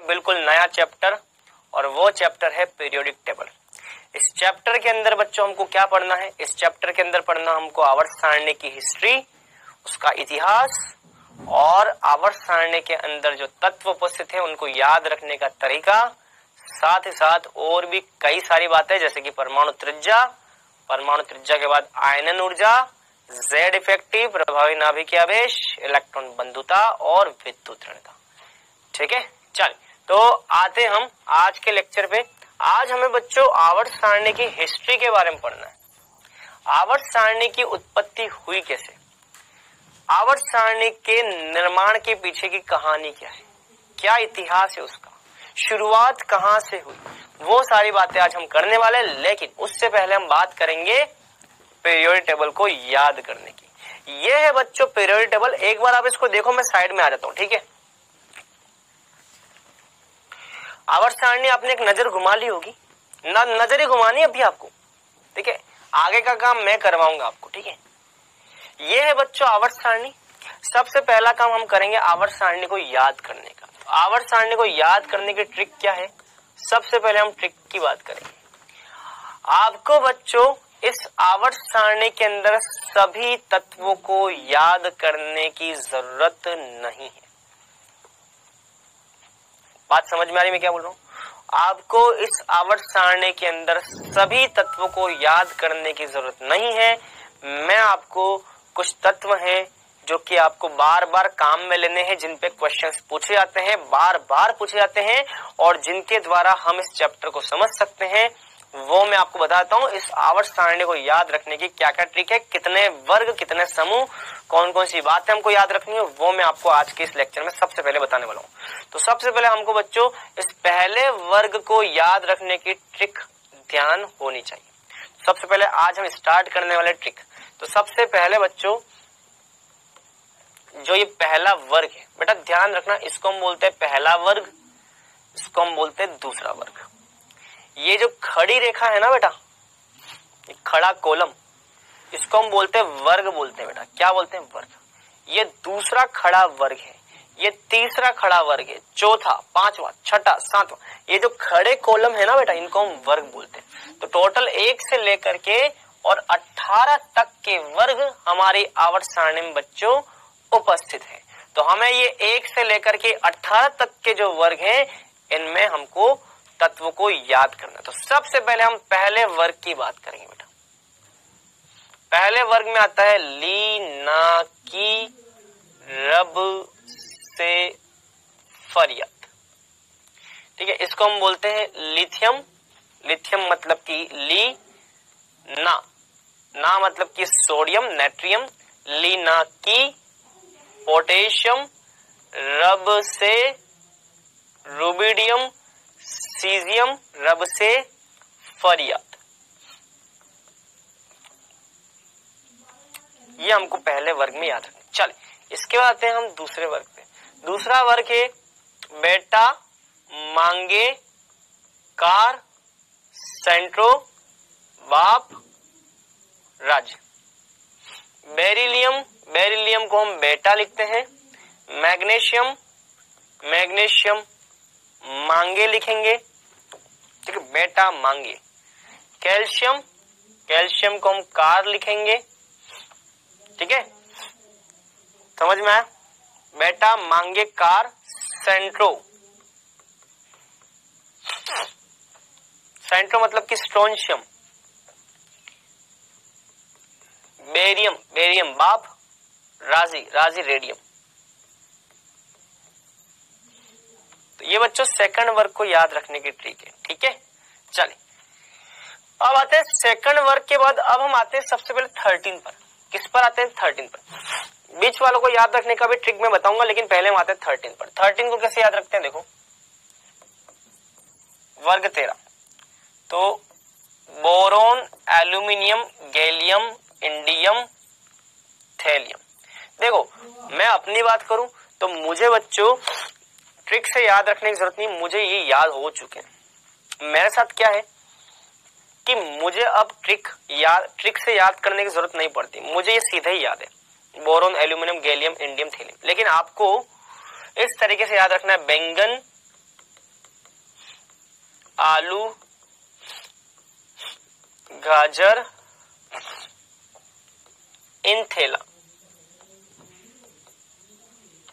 बिल्कुल नया चैप्टर, और वो चैप्टर है पीरियोडिक टेबल। इस चैप्टर के अंदर बच्चों हमको क्या पढ़ना है? इस चैप्टर के अंदर पढ़ना हमको आवर्त सारणी की हिस्ट्री, उसका इतिहास, और आवर्त सारणी के अंदर जो तत्व उपस्थित है उनको याद रखने का तरीका, साथ ही साथ और भी कई सारी बातें, जैसे कि परमाणु त्रिज्या, परमाणु त्रिज्या के बाद आयनन ऊर्जा, जेड इफेक्टिव, प्रभावी नाभिकीय आवेश, इलेक्ट्रॉन बंधुता और विद्युत ऋणता। ठीक है, चल तो आते हम आज के लेक्चर पे। आज हमें बच्चों आवर्त सारणी की हिस्ट्री के बारे में पढ़ना है। आवर्त सारणी की उत्पत्ति हुई कैसे, आवर्त सारणी के निर्माण के पीछे की कहानी क्या है, क्या इतिहास है उसका, शुरुआत कहां से हुई, वो सारी बातें आज हम करने वाले हैं। लेकिन उससे पहले हम बात करेंगे पीरियोडिक टेबल को याद करने की। ये है बच्चों पीरियोडिक टेबल। एक बार आप इसको देखो, मैं साइड में आ जाता हूं, ठीक है। आवर्त सारणी आपने एक नजर घुमा ली होगी ना, नजर ही घुमानी अभी आपको, ठीक है। आगे का काम मैं करवाऊंगा आपको, ठीक है। ये है बच्चों आवर्त सारणी। सबसे पहला काम हम करेंगे आवर्त सारणी को याद करने का। तो आवर्त सारणी को याद करने की ट्रिक क्या है? सबसे पहले हम ट्रिक की बात करेंगे। आपको बच्चों इस आवर्त सारणी के अंदर सभी तत्वों को याद करने की जरूरत नहीं है। बात समझ में आ रही मैं क्या बोल रहा हूं? आपको इस आवर्त सारणी के अंदर सभी तत्वों को याद करने की जरूरत नहीं है। मैं आपको कुछ तत्व हैं जो कि आपको बार बार काम में लेने हैं, जिन पे क्वेश्चंस पूछे जाते हैं, बार बार पूछे जाते हैं, और जिनके द्वारा हम इस चैप्टर को समझ सकते हैं, वो मैं आपको बताता हूँ। इस आवर्त सारणी को याद रखने की क्या क्या ट्रिक है, कितने वर्ग, कितने समूह, कौन कौन सी बातें हमको याद रखनी है, वो मैं आपको आज के इस लेक्चर में सबसे पहले बताने वाला हूँ। तो सबसे पहले हमको बच्चों इस पहले वर्ग को याद रखने की ट्रिक ध्यान होनी चाहिए। सबसे पहले आज हम स्टार्ट करने वाले ट्रिक। तो सबसे पहले बच्चों जो ये पहला वर्ग है, बेटा ध्यान रखना, इसको हम बोलते हैं पहला वर्ग, इसको हम बोलते हैं दूसरा वर्ग। ये जो खड़ी रेखा है ना बेटा, ये खड़ा कॉलम, इसको हम बोलते हैं वर्ग, बोलते हैं बेटा, क्या बोलते हैं? वर्ग। ये दूसरा खड़ा वर्ग है, ये तीसरा खड़ा वर्ग है, चौथा, पांचवा, छठा, सातवां, ये जो खड़े कॉलम है ना बेटा, इनको हम वर्ग बोलते हैं। तो टोटल 1 से लेकर के और 18 तक के वर्ग हमारी आवर्त सारणी में बच्चों उपस्थित है। तो हमें ये 1 से लेकर के 18 तक के जो वर्ग हैं, इनमें हमको तत्वों को याद करना। तो सबसे पहले हम पहले वर्ग की बात करेंगे बेटा। पहले वर्ग में आता है ली, ना, की, रब से फरियत, ठीक है। इसको हम बोलते हैं लिथियम। लिथियम मतलब कि ली, ना मतलब कि सोडियम, नेट्रियम, ली, ना, की, पोटेशियम, रब से रुबिडियम, सीजियम, रब से फरियत। ये हमको पहले वर्ग में याद रखना। चल इसके बाद आते हैं हम दूसरे वर्ग पे। दूसरा वर्ग है बेटा, मांगे, कार, सेंट्रो, बाप, राज। बेरिलियम, बेरिलियम को हम बेटा लिखते हैं। मैग्नीशियम, मैग्नीशियम मांगे लिखेंगे, ठीक है, बेटा मांगे। कैल्शियम, कैल्शियम को हम कार लिखेंगे, ठीक है, समझ में आया? बेटा मांगे कार। सेंट्रो, सेंट्रो मतलब कि स्ट्रोंशियम। बेरियम, बेरियम बाप, राजी, राजी रेडियम। तो ये बच्चों सेकंड वर्ग को याद रखने की ट्रिक है, ठीक है। चलिए अब आते हैं सेकंड वर्ग के बाद अब हम आते हैं सबसे पहले 13 पर। किस पर आते हैं? 13 पर। बीच वालों को याद रखने का भी ट्रिक मैं बताऊंगा, लेकिन पहले हम आते हैं 13 पर। 13 को कैसे याद रखते हैं? देखो, वर्ग 13 तो boron, aluminium, gallium, indium, thallium. देखो मैं अपनी बात करूं तो मुझे बच्चों ट्रिक से याद रखने की जरूरत नहीं, मुझे ये याद हो चुके हैं। मेरे साथ क्या है कि मुझे अब ट्रिक से याद करने की जरूरत नहीं पड़ती, मुझे ये सीधे ही याद है, boron, aluminium, gallium, indium, thallium. लेकिन आपको इस तरीके से याद रखना है, बैंगन, आलू, गाजर इन थैला।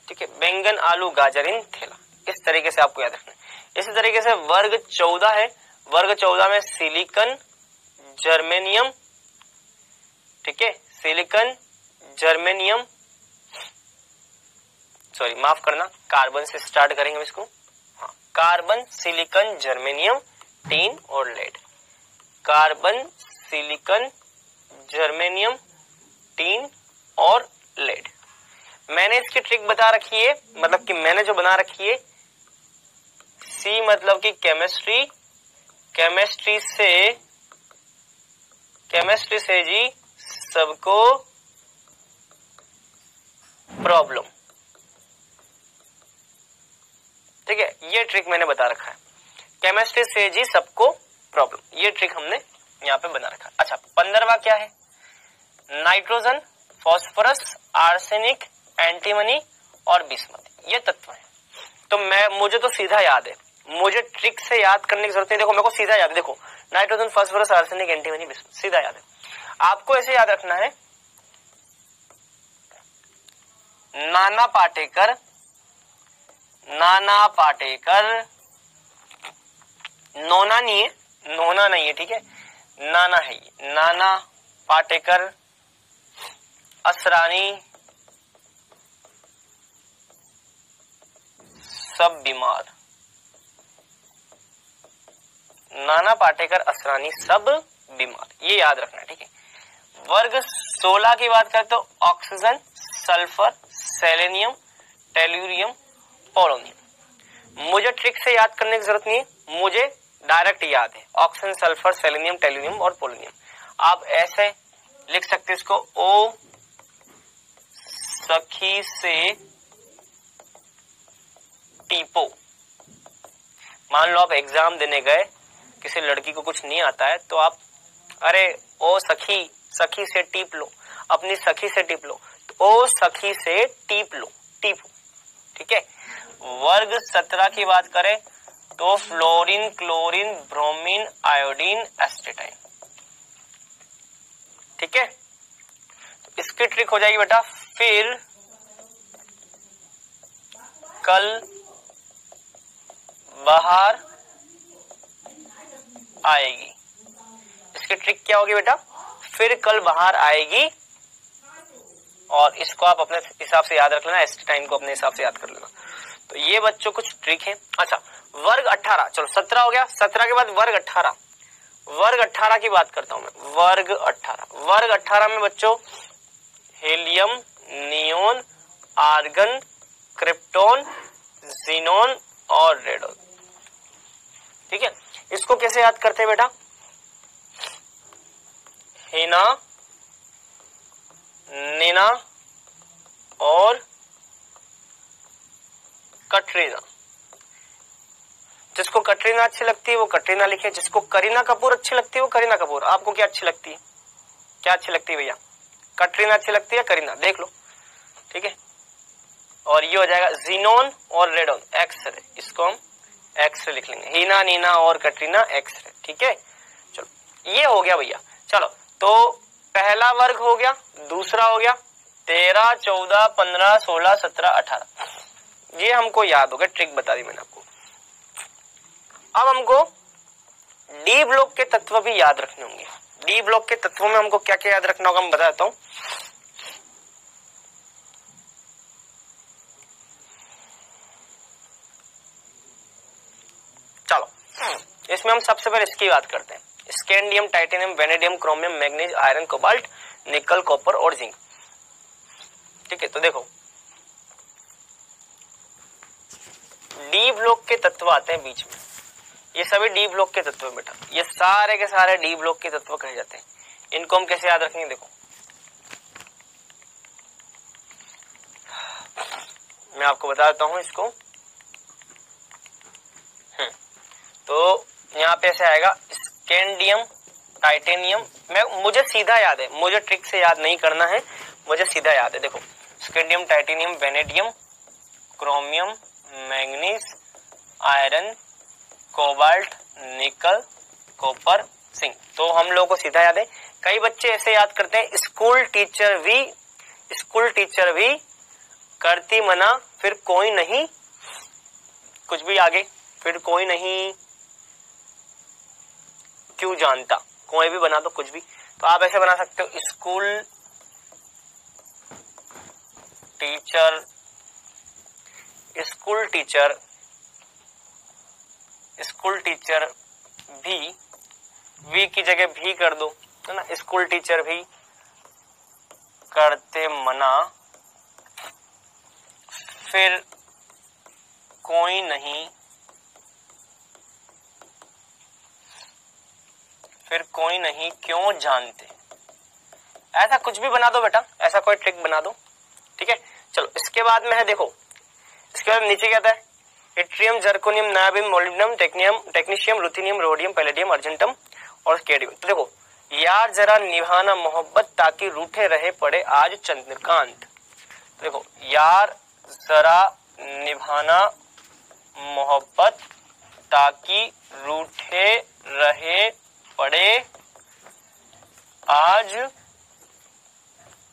ठीक है, बैंगन, आलू, गाजर इन थैला। इस तरीके से आपको याद रखना है। इसी तरीके से वर्ग 14 है। वर्ग 14 में सिलिकॉन, जर्मेनियम, ठीक है, सिलिकॉन, जर्मेनियम, सॉरी माफ करना, कार्बन से स्टार्ट करेंगे इसको। हाँ, कार्बन, सिलिकॉन, जर्मेनियम, टीन और lead. Carbon, silicon, germanium, tin और लेड। मैंने इसकी ट्रिक बता रखी है, मतलब कि मैंने जो बना रखी है, सी मतलब कि केमिस्ट्री, केमिस्ट्री से जी सबको प्रॉब्लम। ठीक है, ये ट्रिक मैंने बता रखा है, केमिस्ट्री से जी सबको प्रॉब्लम, ये ट्रिक हमने यहाँ पे बना रखा है। अच्छा, 15वां क्या है? नाइट्रोजन, फास्फोरस, आर्सेनिक, एंटीमनी और बिस्मथ, ये तत्व है। तो मुझे तो सीधा याद है, मुझे ट्रिक से याद करने की जरूरत नहीं। देखो मेरे को सीधा याद है, देखो nitrogen, phosphorus, arsenic, antimony, bismuth, सीधा याद है। आपको ऐसे याद रखना है, नाना पाटेकर, नोना नहीं है, नोना नहीं है, ठीक है, नाना है ये, नाना पाटेकर, असरानी, सब बीमार। नाना पाटेकर, असरानी, सब बीमार, ये याद रखना है, ठीक है। वर्ग 16 की बात करें तो oxygen, sulphur, selenium, tellurium, polonium. मुझे ट्रिक से याद करने की जरूरत नहीं है, मुझे डायरेक्ट याद है, ऑक्सीजन, सल्फर, सेलेनियम, टेल्यूरियम और पोलोनियम। आप ऐसे लिख सकते हैं इसको, ओ सखी से टीपो। मान लो आप एग्जाम देने गए, किसी लड़की को कुछ नहीं आता है, तो आप अरे ओ सखी, सखी से टीप लो, अपनी सखी से टीप लो, तो ओ सखी से टीप लो, टीपो, ठीक है। वर्ग 17 की बात करें तो fluorine, chlorine, bromine, iodine, astatine, ठीक है। तो इसकी ट्रिक हो जाएगी बेटा, फिर कल बाहर आएगी। इसकी ट्रिक क्या होगी बेटा, फिर कल बाहर आएगी, और इसको आप अपने हिसाब से याद रख लेना, एस्टेटाइन को अपने हिसाब से याद कर लेना। तो ये बच्चों कुछ ट्रिक है। अच्छा, वर्ग 18, चलो 17 हो गया, 17 के बाद वर्ग 18। वर्ग 18 की बात करता हूं मैं, वर्ग 18। वर्ग 18 में बच्चों helium, neon, argon, krypton, xenon और रेडोन, ठीक है। इसको कैसे याद करते हैं बेटा, हीना, नीना और कटरीना। जिसको कटरीना अच्छी लगती है वो कटरीना लिखे, जिसको करीना कपूर अच्छी लगती है वो करीना कपूर। आपको क्या अच्छी लगती है, क्या अच्छी लगती है भैया, कटरीना अच्छी लगती है, करीना, देख लो, ठीक है। और ये हो जाएगा जीनोन और रेडोन, एक्सरे, इसको हम एक्सरे लिख लेंगे, हीना, नीना और कटरीना, एक्सरे, ठीक है। चलो ये हो गया भैया। चलो तो पहला वर्ग हो गया, दूसरा हो गया, 13, 14, 15, 16, 17, 18, ये हमको याद हो गया, ट्रिक बता दी मैंने आपको। अब हमको डी ब्लॉक के तत्व भी याद रखने होंगे। डी ब्लॉक के तत्वों में हमको क्या क्या याद रखना होगा, मैं बता देता हूं। चलो इसमें हम सबसे पहले इसकी बात करते हैं, scandium, titanium, vanadium, chromium, manganese, iron, cobalt, निकल, कॉपर और जिंक, ठीक है। तो देखो डी ब्लॉक के तत्व आते हैं बीच में, ये सभी डी ब्लॉक के तत्व बेटा, ये सारे के सारे डी ब्लॉक के तत्व कहे जाते हैं। इनको हम कैसे याद रखेंगे, देखो मैं आपको बता देता हूं इसको। तो यहाँ पे ऐसे आएगा, स्कैंडियम, टाइटेनियम, मुझे सीधा याद है, मुझे ट्रिक से याद नहीं करना है, मुझे सीधा याद है। देखो scandium, titanium, vanadium, chromium, manganese, iron, cobalt, निकल, कॉपर, सिंक। तो हम लोगों को सीधा याद है। कई बच्चे ऐसे याद करते हैं, स्कूल टीचर भी करती मना, फिर कोई नहीं, कुछ भी आगे, फिर कोई नहीं क्यों जानता, कोई भी बना दो कुछ भी। तो आप ऐसे बना सकते हो, स्कूल टीचर भी की जगह भी कर दो, है ना। स्कूल टीचर भी करते मना, फिर कोई नहीं क्यों जानते। ऐसा कुछ भी बना दो बेटा, ऐसा कोई ट्रिक बना दो, ठीक है। चलो इसके बाद में है, देखो इसके बाद नीचे क्या था, yttrium, zirconium, niobium, molybdenum, technetium, ruthenium, rhodium, palladium, argentum और कैडमियम। तो देखो, यार जरा निभाना मोहब्बत ताकि रूठे रहे पड़े आज चंद्रकांत। देखो, यार जरा निभाना मोहब्बत ताकि रूठे रहे पड़े आज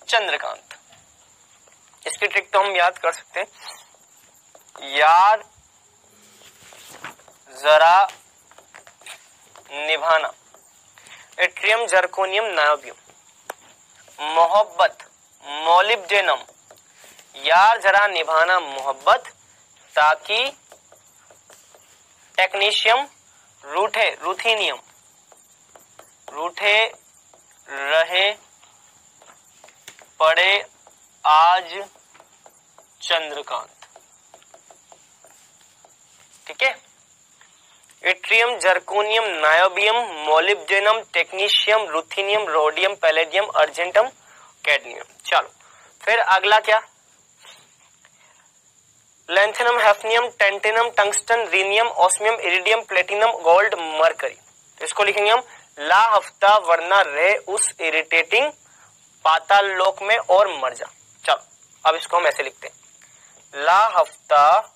चंद्रकांत। इसकी ट्रिक तो हम याद कर सकते हैं, यार जरा निभाना, इट्रियम, जर्कोनियम, नायोबियम, मोहब्बत, मोलिब्डेनम, यार जरा निभाना मोहब्बत ताकि टेक्नीशियम, रुथेनियम, रूठे रहे पड़े आज चंद्रकांत, ठीक है। Yttrium, zirconium, niobium, molybdenum, technetium, ruthenium, rhodium, palladium, argentum, cadmium. चलो फिर अगला क्या, lanthanum, hafnium, tantalum, tungsten, rhenium, osmium, iridium, platinum, gold, mercury. तो इसको लिखेंगे हम, ला हफ्ता वरना रहे उस इरिटेटिंग पाताल लोक में और मर जा। चलो अब इसको हम ऐसे लिखते हैं, ला हफ्ता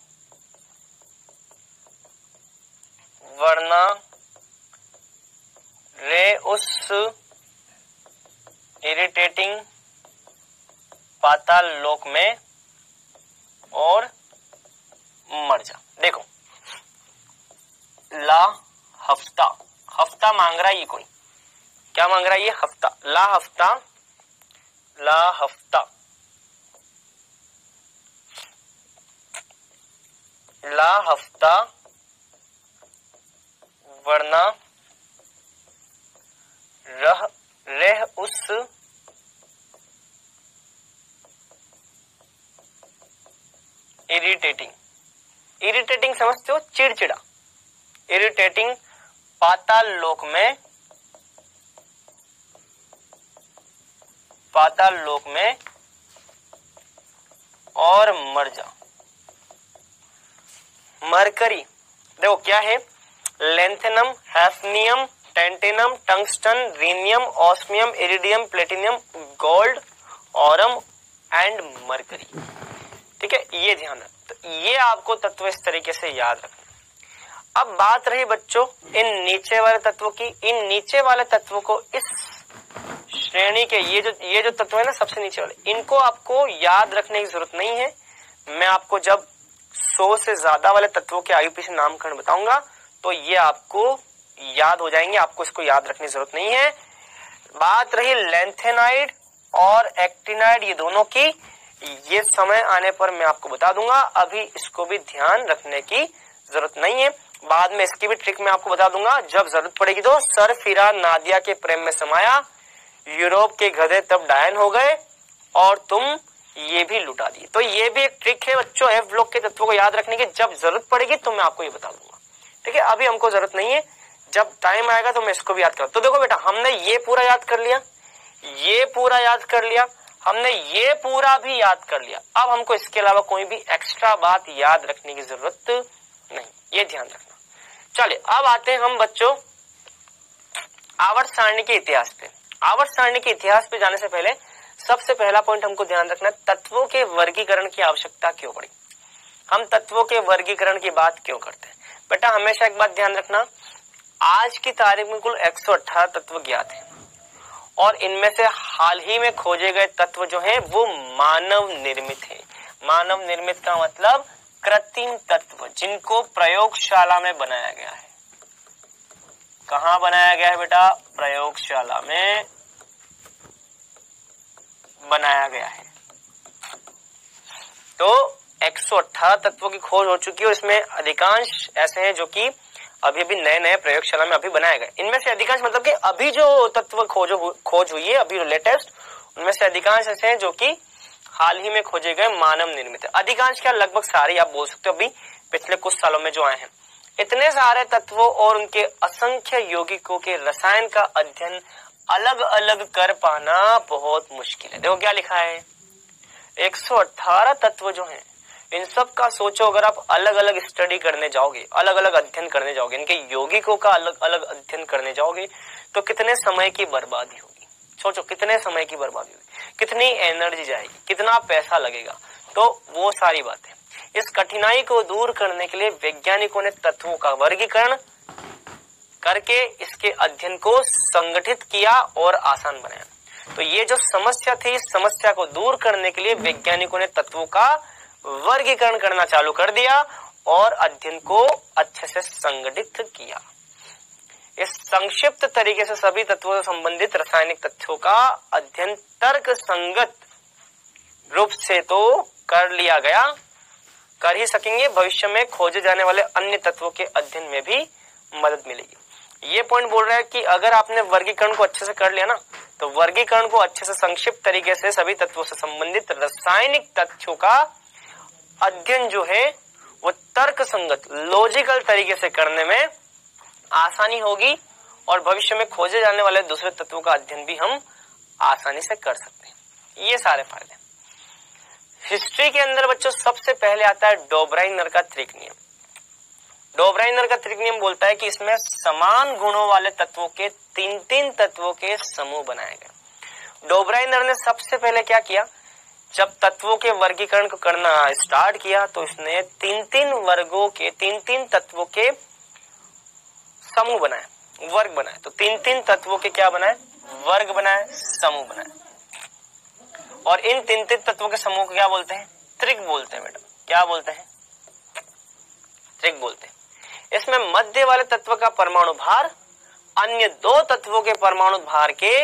वरना रे उस इरिटेटिंग पाताल लोक में और मर जा। देखो, ला हफ्ता, हफ्ता मांग रहा है ये कोई, क्या मांग रहा है ये, हफ्ता। ला हफ्ता, ला हफ्ता, ला हफ्ता वरना रह उस इरिटेटिंग समझते हो, चिड़चिड़ा, इरिटेटिंग पाताल लोक में और मर जा। मरकरी देखो क्या है, lanthanum, hafnium, tantalum, tungsten, rhenium, osmium, iridium, platinum, gold, aurum and mercury, ठीक है। ये ध्यान रख, तो ये आपको तत्व इस तरीके से याद रखना। अब बात रही बच्चों इन नीचे वाले तत्वों की। इन नीचे वाले तत्वों को इस श्रेणी के, ये जो तत्व है ना सबसे नीचे वाले, इनको आपको याद रखने की जरूरत नहीं है। मैं आपको जब 100 से ज्यादा वाले तत्वों के आयुपीसी नामकरण बताऊंगा तो ये आपको याद हो जाएंगे, आपको इसको याद रखने की जरूरत नहीं है। बात रही लैंथेनाइड और एक्टिनाइड ये दोनों की, ये समय आने पर मैं आपको बता दूंगा, अभी इसको भी ध्यान रखने की जरूरत नहीं है। बाद में इसकी भी ट्रिक मैं आपको बता दूंगा जब जरूरत पड़ेगी। तो सर फिरा नादिया के प्रेम में समाया, यूरोप के गधे तब डायन हो गए और तुम ये भी लुटा दिए। तो ये भी एक ट्रिक है बच्चों एफ ब्लॉक के तत्वों को याद रखने की, जब जरूरत पड़ेगी तो मैं आपको ये बता दूंगा, ठीक है। अभी हमको जरूरत नहीं है, जब टाइम आएगा तो मैं इसको भी याद करूँ। तो देखो बेटा, हमने ये पूरा याद कर लिया, ये पूरा याद कर लिया, हमने ये पूरा भी याद कर लिया। अब हमको इसके अलावा कोई भी एक्स्ट्रा बात याद रखने की जरूरत नहीं, ये ध्यान रखना। चलिए अब आते हैं हम बच्चों आवर्त सारणी के इतिहास पे। आवर्त सारणी के इतिहास पे जाने से पहले सबसे पहला पॉइंट हमको ध्यान रखना, तत्वों के वर्गीकरण की आवश्यकता क्यों पड़ी। हम तत्वों के वर्गीकरण की बात क्यों करते हैं बेटा, हमेशा एक बात ध्यान रखना, आज की तारीख में कुल 118 तत्व ज्ञात हैं और इनमें से हाल ही में खोजे गए तत्व जो हैं वो मानव निर्मित हैं। मानव निर्मित का मतलब कृत्रिम तत्व, जिनको प्रयोगशाला में बनाया गया है। कहाँ बनाया गया है बेटा? प्रयोगशाला में बनाया गया है। तो 118 तत्वों की खोज हो चुकी है और इसमें अधिकांश ऐसे हैं जो कि अभी अभी नए नए प्रयोगशाला में अभी बनाए गए। इनमें से अधिकांश मतलब कि अभी जो तत्व खोज हुई है अभी लेटेस्ट, उनमें से अधिकांश ऐसे हैं जो कि हाल ही में खोजे गए मानव निर्मित है। अधिकांश क्या, लगभग सारे आप बोल सकते हो अभी पिछले कुछ सालों में जो आए हैं। इतने सारे तत्वों और उनके असंख्य यौगिकों के रसायन का अध्ययन अलग अलग कर पाना बहुत मुश्किल है। देखो क्या लिखा है, 118 तत्व जो हैं इन सब का सोचो, अगर आप अलग अलग स्टडी करने जाओगे, अलग अलग अध्ययन करने जाओगे, इनके यौगिकों का अलग अलग अध्ययन करने जाओगे तो कितने समय की बर्बादी होगी। सोचो कितने समय की बर्बादी होगी, कितनी एनर्जी जाएगी, कितना पैसा लगेगा। तो वो सारी बातें, इस कठिनाई को दूर करने के लिए वैज्ञानिकों ने तत्वों का वर्गीकरण करके इसके अध्ययन को संगठित किया और आसान बनाया। तो ये जो समस्या थी, इस समस्या को दूर करने के लिए वैज्ञानिकों ने तत्वों का वर्गीकरण करना चालू कर दिया और अध्ययन को अच्छे से संगठित किया। इस संक्षिप्त तरीके से सभी तत्वों से संबंधित रासायनिक तथ्यों का अध्ययन तर्क संगत रूप से तो कर लिया गया, कर ही सकेंगे, भविष्य में खोजे जाने वाले अन्य तत्वों के अध्ययन में भी मदद मिलेगी। ये पॉइंट बोल रहा है कि अगर आपने वर्गीकरण को अच्छे से कर लिया ना, तो वर्गीकरण को अच्छे से संक्षिप्त तरीके से सभी तत्वों से संबंधित रासायनिक तथ्यों का अध्ययन जो है वो तर्क संगत लॉजिकल तरीके से करने में आसानी होगी और भविष्य में खोजे जाने वाले दूसरे तत्वों का अध्ययन भी हम आसानी से कर सकते हैं। ये सारे फायदे। हिस्ट्री के अंदर बच्चों सबसे पहले आता है डोब्राइनर का त्रिक नियम। डोब्राइनर का त्रिक नियम बोलता है कि इसमें समान गुणों वाले तत्वों के तीन तत्वों के समूह बनाए गए। डोब्राइनर ने सबसे पहले क्या किया, जब तत्वों के वर्गीकरण को करना स्टार्ट किया तो इसने तीन वर्गों के तीन तत्वों के समूह बनाए, वर्ग बनाए। तो तीन तत्वों के क्या बनाए, वर्ग बनाए, समूह बनाए। और इन तीन तत्वों के समूह को क्या बोलते हैं, त्रिक बोलते हैं बेटा। क्या बोलते हैं, त्रिक बोलते हैं। इसमें मध्य वाले तत्व का परमाणु भार अन्य दो तत्वों के परमाणु भार के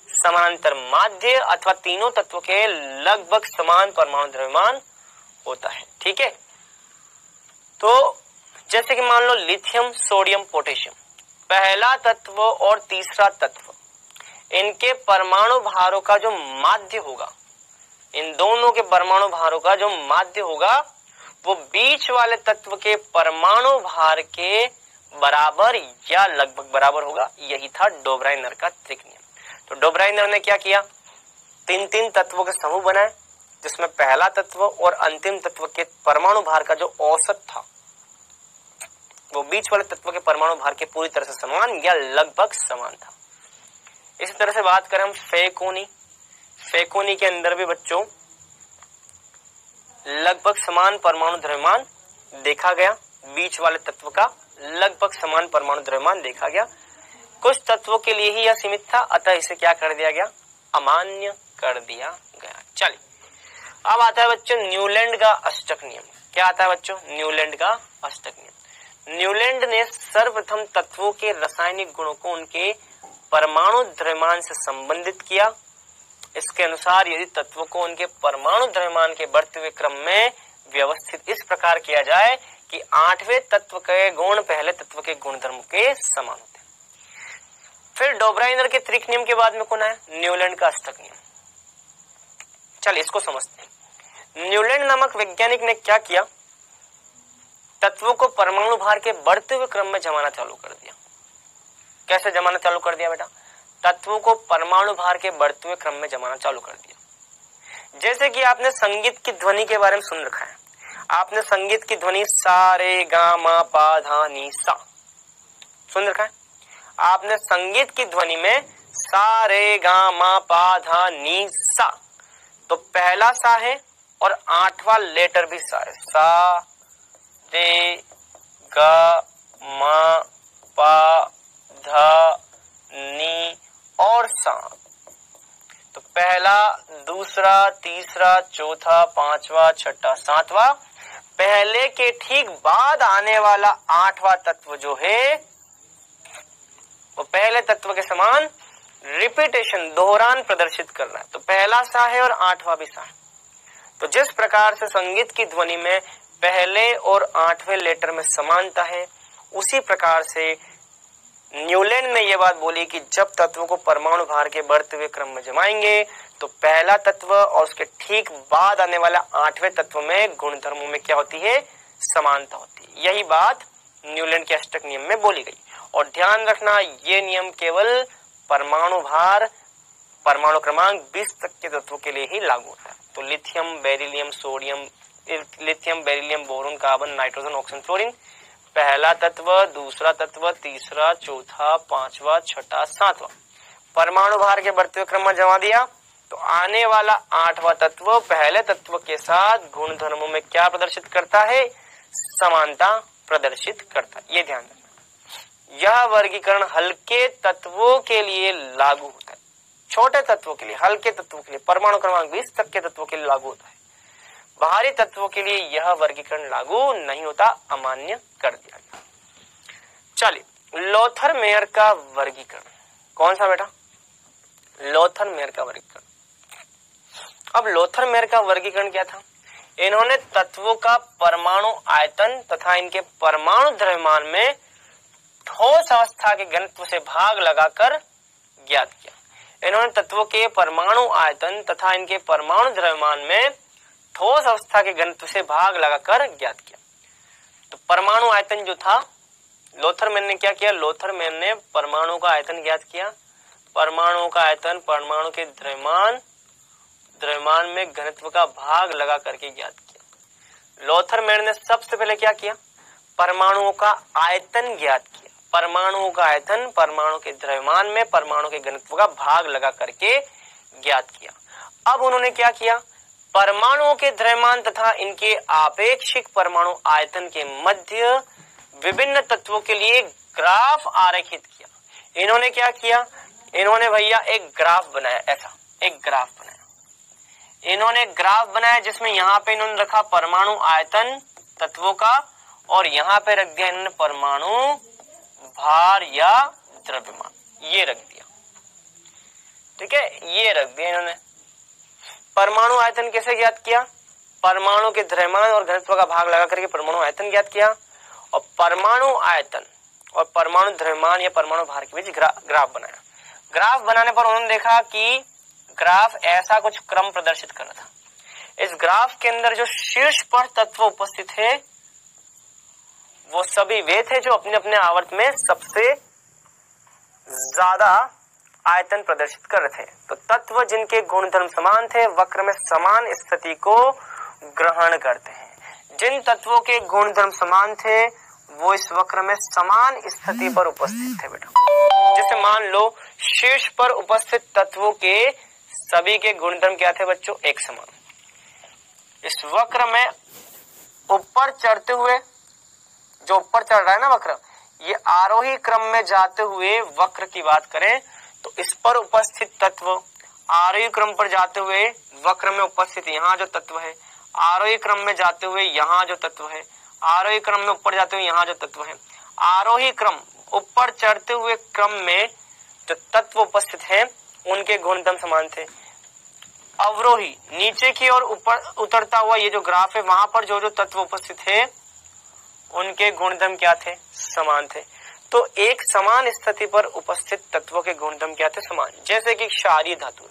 समानांतर माध्य अथवा तीनों तत्वों के लगभग समान परमाणु द्रव्यमान होता है। ठीक है, तो जैसे कि मान लो लिथियम, सोडियम, पोटेशियम, पहला तत्व और तीसरा तत्व, इनके परमाणु भारों का जो माध्य होगा, इन दोनों के परमाणु भारों का जो माध्य होगा वो बीच वाले तत्व के परमाणु भार के बराबर या लगभग बराबर होगा। यही था डोब्राइनर का त्रिक नियम। तो डोब्राइनर ने क्या किया, तीन तत्वों के समूह बनाए जिसमें पहला तत्व और अंतिम तत्व के परमाणु भार का जो औसत था वो बीच वाले तत्व के परमाणु भार के पूरी तरह से समान या लगभग समान था। इसी तरह से बात करें हम फेकोनी, फेकोनी के अंदर भी बच्चों लगभग समान परमाणु द्रव्यमान देखा गया, बीच वाले तत्व का लगभग समान परमाणु द्रव्यमान देखा गया। कुछ तत्वों के लिए ही यह सीमित था, अतः इसे क्या कर दिया गया, अमान्य कर दिया गया। चलिए अब आता है बच्चों न्यूलैंड का अष्टक नियम। क्या आता है बच्चों, न्यूलैंड का अष्टक नियम। न्यूलैंड ने सर्वप्रथम तत्वों के रासायनिक गुणों को उनके परमाणु द्रव्यमान से संबंधित किया। इसके अनुसार यदि तत्वों को उनके परमाणु द्रव्यमान के बढ़ते हुए क्रम में व्यवस्थित इस प्रकार किया जाए कि आठवें तत्व के गुण पहले तत्व के गुणधर्म के समान होते हैं। फिर डोब्राइनर के त्रिक नियम के बाद में कौन है, न्यूलैंड का अष्टक नियम। चल इसको समझते हैं। न्यूलैंड नामक वैज्ञानिक ने क्या किया, तत्वों को परमाणु भार के बढ़ते हुए क्रम में जमाना चालू कर दिया। कैसे जमाना चालू कर दिया बेटा, तत्वों को परमाणु भार के बढ़ते हुए क्रम में जमाना चालू कर दिया। जैसे कि आपने संगीत की ध्वनि के बारे में सुन रखा है, आपने संगीत की ध्वनि सा रे गा मा पा धा नी सा सुन रखा है। आपने संगीत की ध्वनि में सा रे गा मा पा धा नी सा, तो पहला सा है और आठवां लेटर भी सा है, सा रे गा मा पा दूसरा, तीसरा, चौथा, पांचवा, छठा, सातवां, पहले के ठीक बाद आने वाला आठवां तत्व जो है वो पहले तत्व के समान रिपीटेशन, दोहरान प्रदर्शित कर रहा है। तो पहला सा है और आठवां भी सा है। तो जिस प्रकार से संगीत की ध्वनि में पहले और आठवें लेटर में समानता है, उसी प्रकार से न्यूलैंड ने यह बात बोली कि जब तत्वों को परमाणु भार के बढ़ते हुए क्रम में जमाएंगे तो पहला तत्व और उसके ठीक बाद आने वाला आठवें तत्व में गुणधर्मों में क्या होती है, समानता होती है। यही बात न्यूलैंड के अष्टक नियम में बोली गई। और ध्यान रखना, ये नियम केवल परमाणु भार, परमाणु क्रमांक 20 तक के तत्वों के लिए ही लागू होता है। तो lithium, beryllium, sodium, lithium, beryllium, boron, carbon, nitrogen, oxygen, fluorine, पहला तत्व, दूसरा तत्व, तीसरा, चौथा, पांचवा, छठा, सातवां, परमाणु भार के बढ़ते हुए क्रम में जमा दिया तो आने वाला आठवां तत्व पहले तत्व के साथ गुणधर्मों में क्या प्रदर्शित करता है, समानता प्रदर्शित करता है। ये ध्यान रखना। यह वर्गीकरण हल्के तत्वों के लिए लागू होता है, छोटे तत्वों के लिए, हल्के तत्वों के लिए, परमाणु क्रमांक 20 तक के तत्वों के लिए लागू होता है। भारी तत्वों के लिए यह वर्गीकरण लागू नहीं होता, अमान्य कर दिया गया। चलिए, लोथर मेयर का वर्गीकरण कौन सा बेटा, लोथर मेयर का वर्गीकरण। अब लोथर मेयर का वर्गीकरण क्या था, इन्होंने तत्वों का परमाणु आयतन तथा इनके परमाणु द्रव्यमान में ठोस अवस्था के घनत्व से भाग लगाकर ज्ञात किया। इन्होंने तत्वों के परमाणु आयतन तथा इनके परमाणु द्रव्यमान में ठोस अवस्था के घनत्व से भाग लगाकर ज्ञात किया। तो परमाणु आयतन जो था, लोथर मेयर ने क्या किया, लोथर मेयर ने परमाणु का आयतन ज्ञात किया, परमाणु का आयतन परमाणु के द्रव्यमान में घनत्व का भाग लगा करके ज्ञात किया। लोथर मेयर ने सबसे पहले क्या किया, परमाणुओं का आयतन ज्ञात किया, परमाणुओं का आयतन परमाणु के द्रव्यमान में परमाणु के घनत्व का भाग लगा करके ज्ञात किया। अब उन्होंने क्या किया, परमाणुओं के द्रव्यमान तथा इनके आपेक्षिक परमाणु आयतन के मध्य विभिन्न तत्वों के लिए ग्राफ आरेखित किया। इन्होंने क्या किया, इन्होंने भैया एक ग्राफ बनाया, ऐसा एक ग्राफ बनाया। इन्होंने ग्राफ बनाया जिसमें यहाँ पे इन्होंने रखा परमाणु आयतन तत्वों का और यहाँ पे रख दिया इन्होंने परमाणु भार या द्रव्यमान, ये रख दिया। ठीक है, ये रख दिया इन्होंने। परमाणु आयतन कैसे ज्ञात किया, परमाणु के द्रव्यमान और घनत्व का भाग लगा करके परमाणु आयतन ज्ञात किया और परमाणु आयतन और परमाणु द्रव्यमान या परमाणु भार के बीच ग्राफ बनाया। ग्राफ बनाने पर उन्होंने देखा कि ग्राफ ऐसा कुछ क्रम प्रदर्शित कर रहा था। इस ग्राफ के अंदर जो शीर्ष पर तत्व उपस्थित है वो सभी वे थे जो अपने अपने आवर्त में सबसे ज्यादा आयतन प्रदर्शित कर रहे थे। तो तत्व जिनके गुणधर्म समान थे वक्र में समान स्थिति को ग्रहण करते हैं। जिन तत्वों के गुणधर्म समान थे वो इस वक्र में समान स्थिति पर उपस्थित थे बेटा। जैसे मान लो शीर्ष पर उपस्थित तत्वों के सभी के गुणधर्म क्या थे बच्चों, एक समान। इस वक्र में ऊपर चढ़ते हुए, जो ऊपर चढ़ रहा है ना वक्र, ये आरोही क्रम में जाते हुए वक्र की बात करें तो इस पर उपस्थित तत्व आरोही क्रम पर जाते हुए वक्र में उपस्थित यहाँ जो तत्व है, आरोही क्रम में जाते हुए यहाँ जो तत्व है, आरोही क्रम में ऊपर जाते हुए यहाँ जो तत्व है, आरोही क्रम ऊपर चढ़ते हुए क्रम में जो तत्व उपस्थित है उनके गुणधर्म समान थे। अवरोही नीचे की ओर ऊपर उतरता हुआ ये जो ग्राफ है वहां पर जो जो तत्व उपस्थित है उनके गुणधर्म क्या थे, समान थे। तो एक समान स्थिति पर उपस्थित तत्वों के गुणधर्म क्या थे, समान। जैसे कि क्षारीय धातु,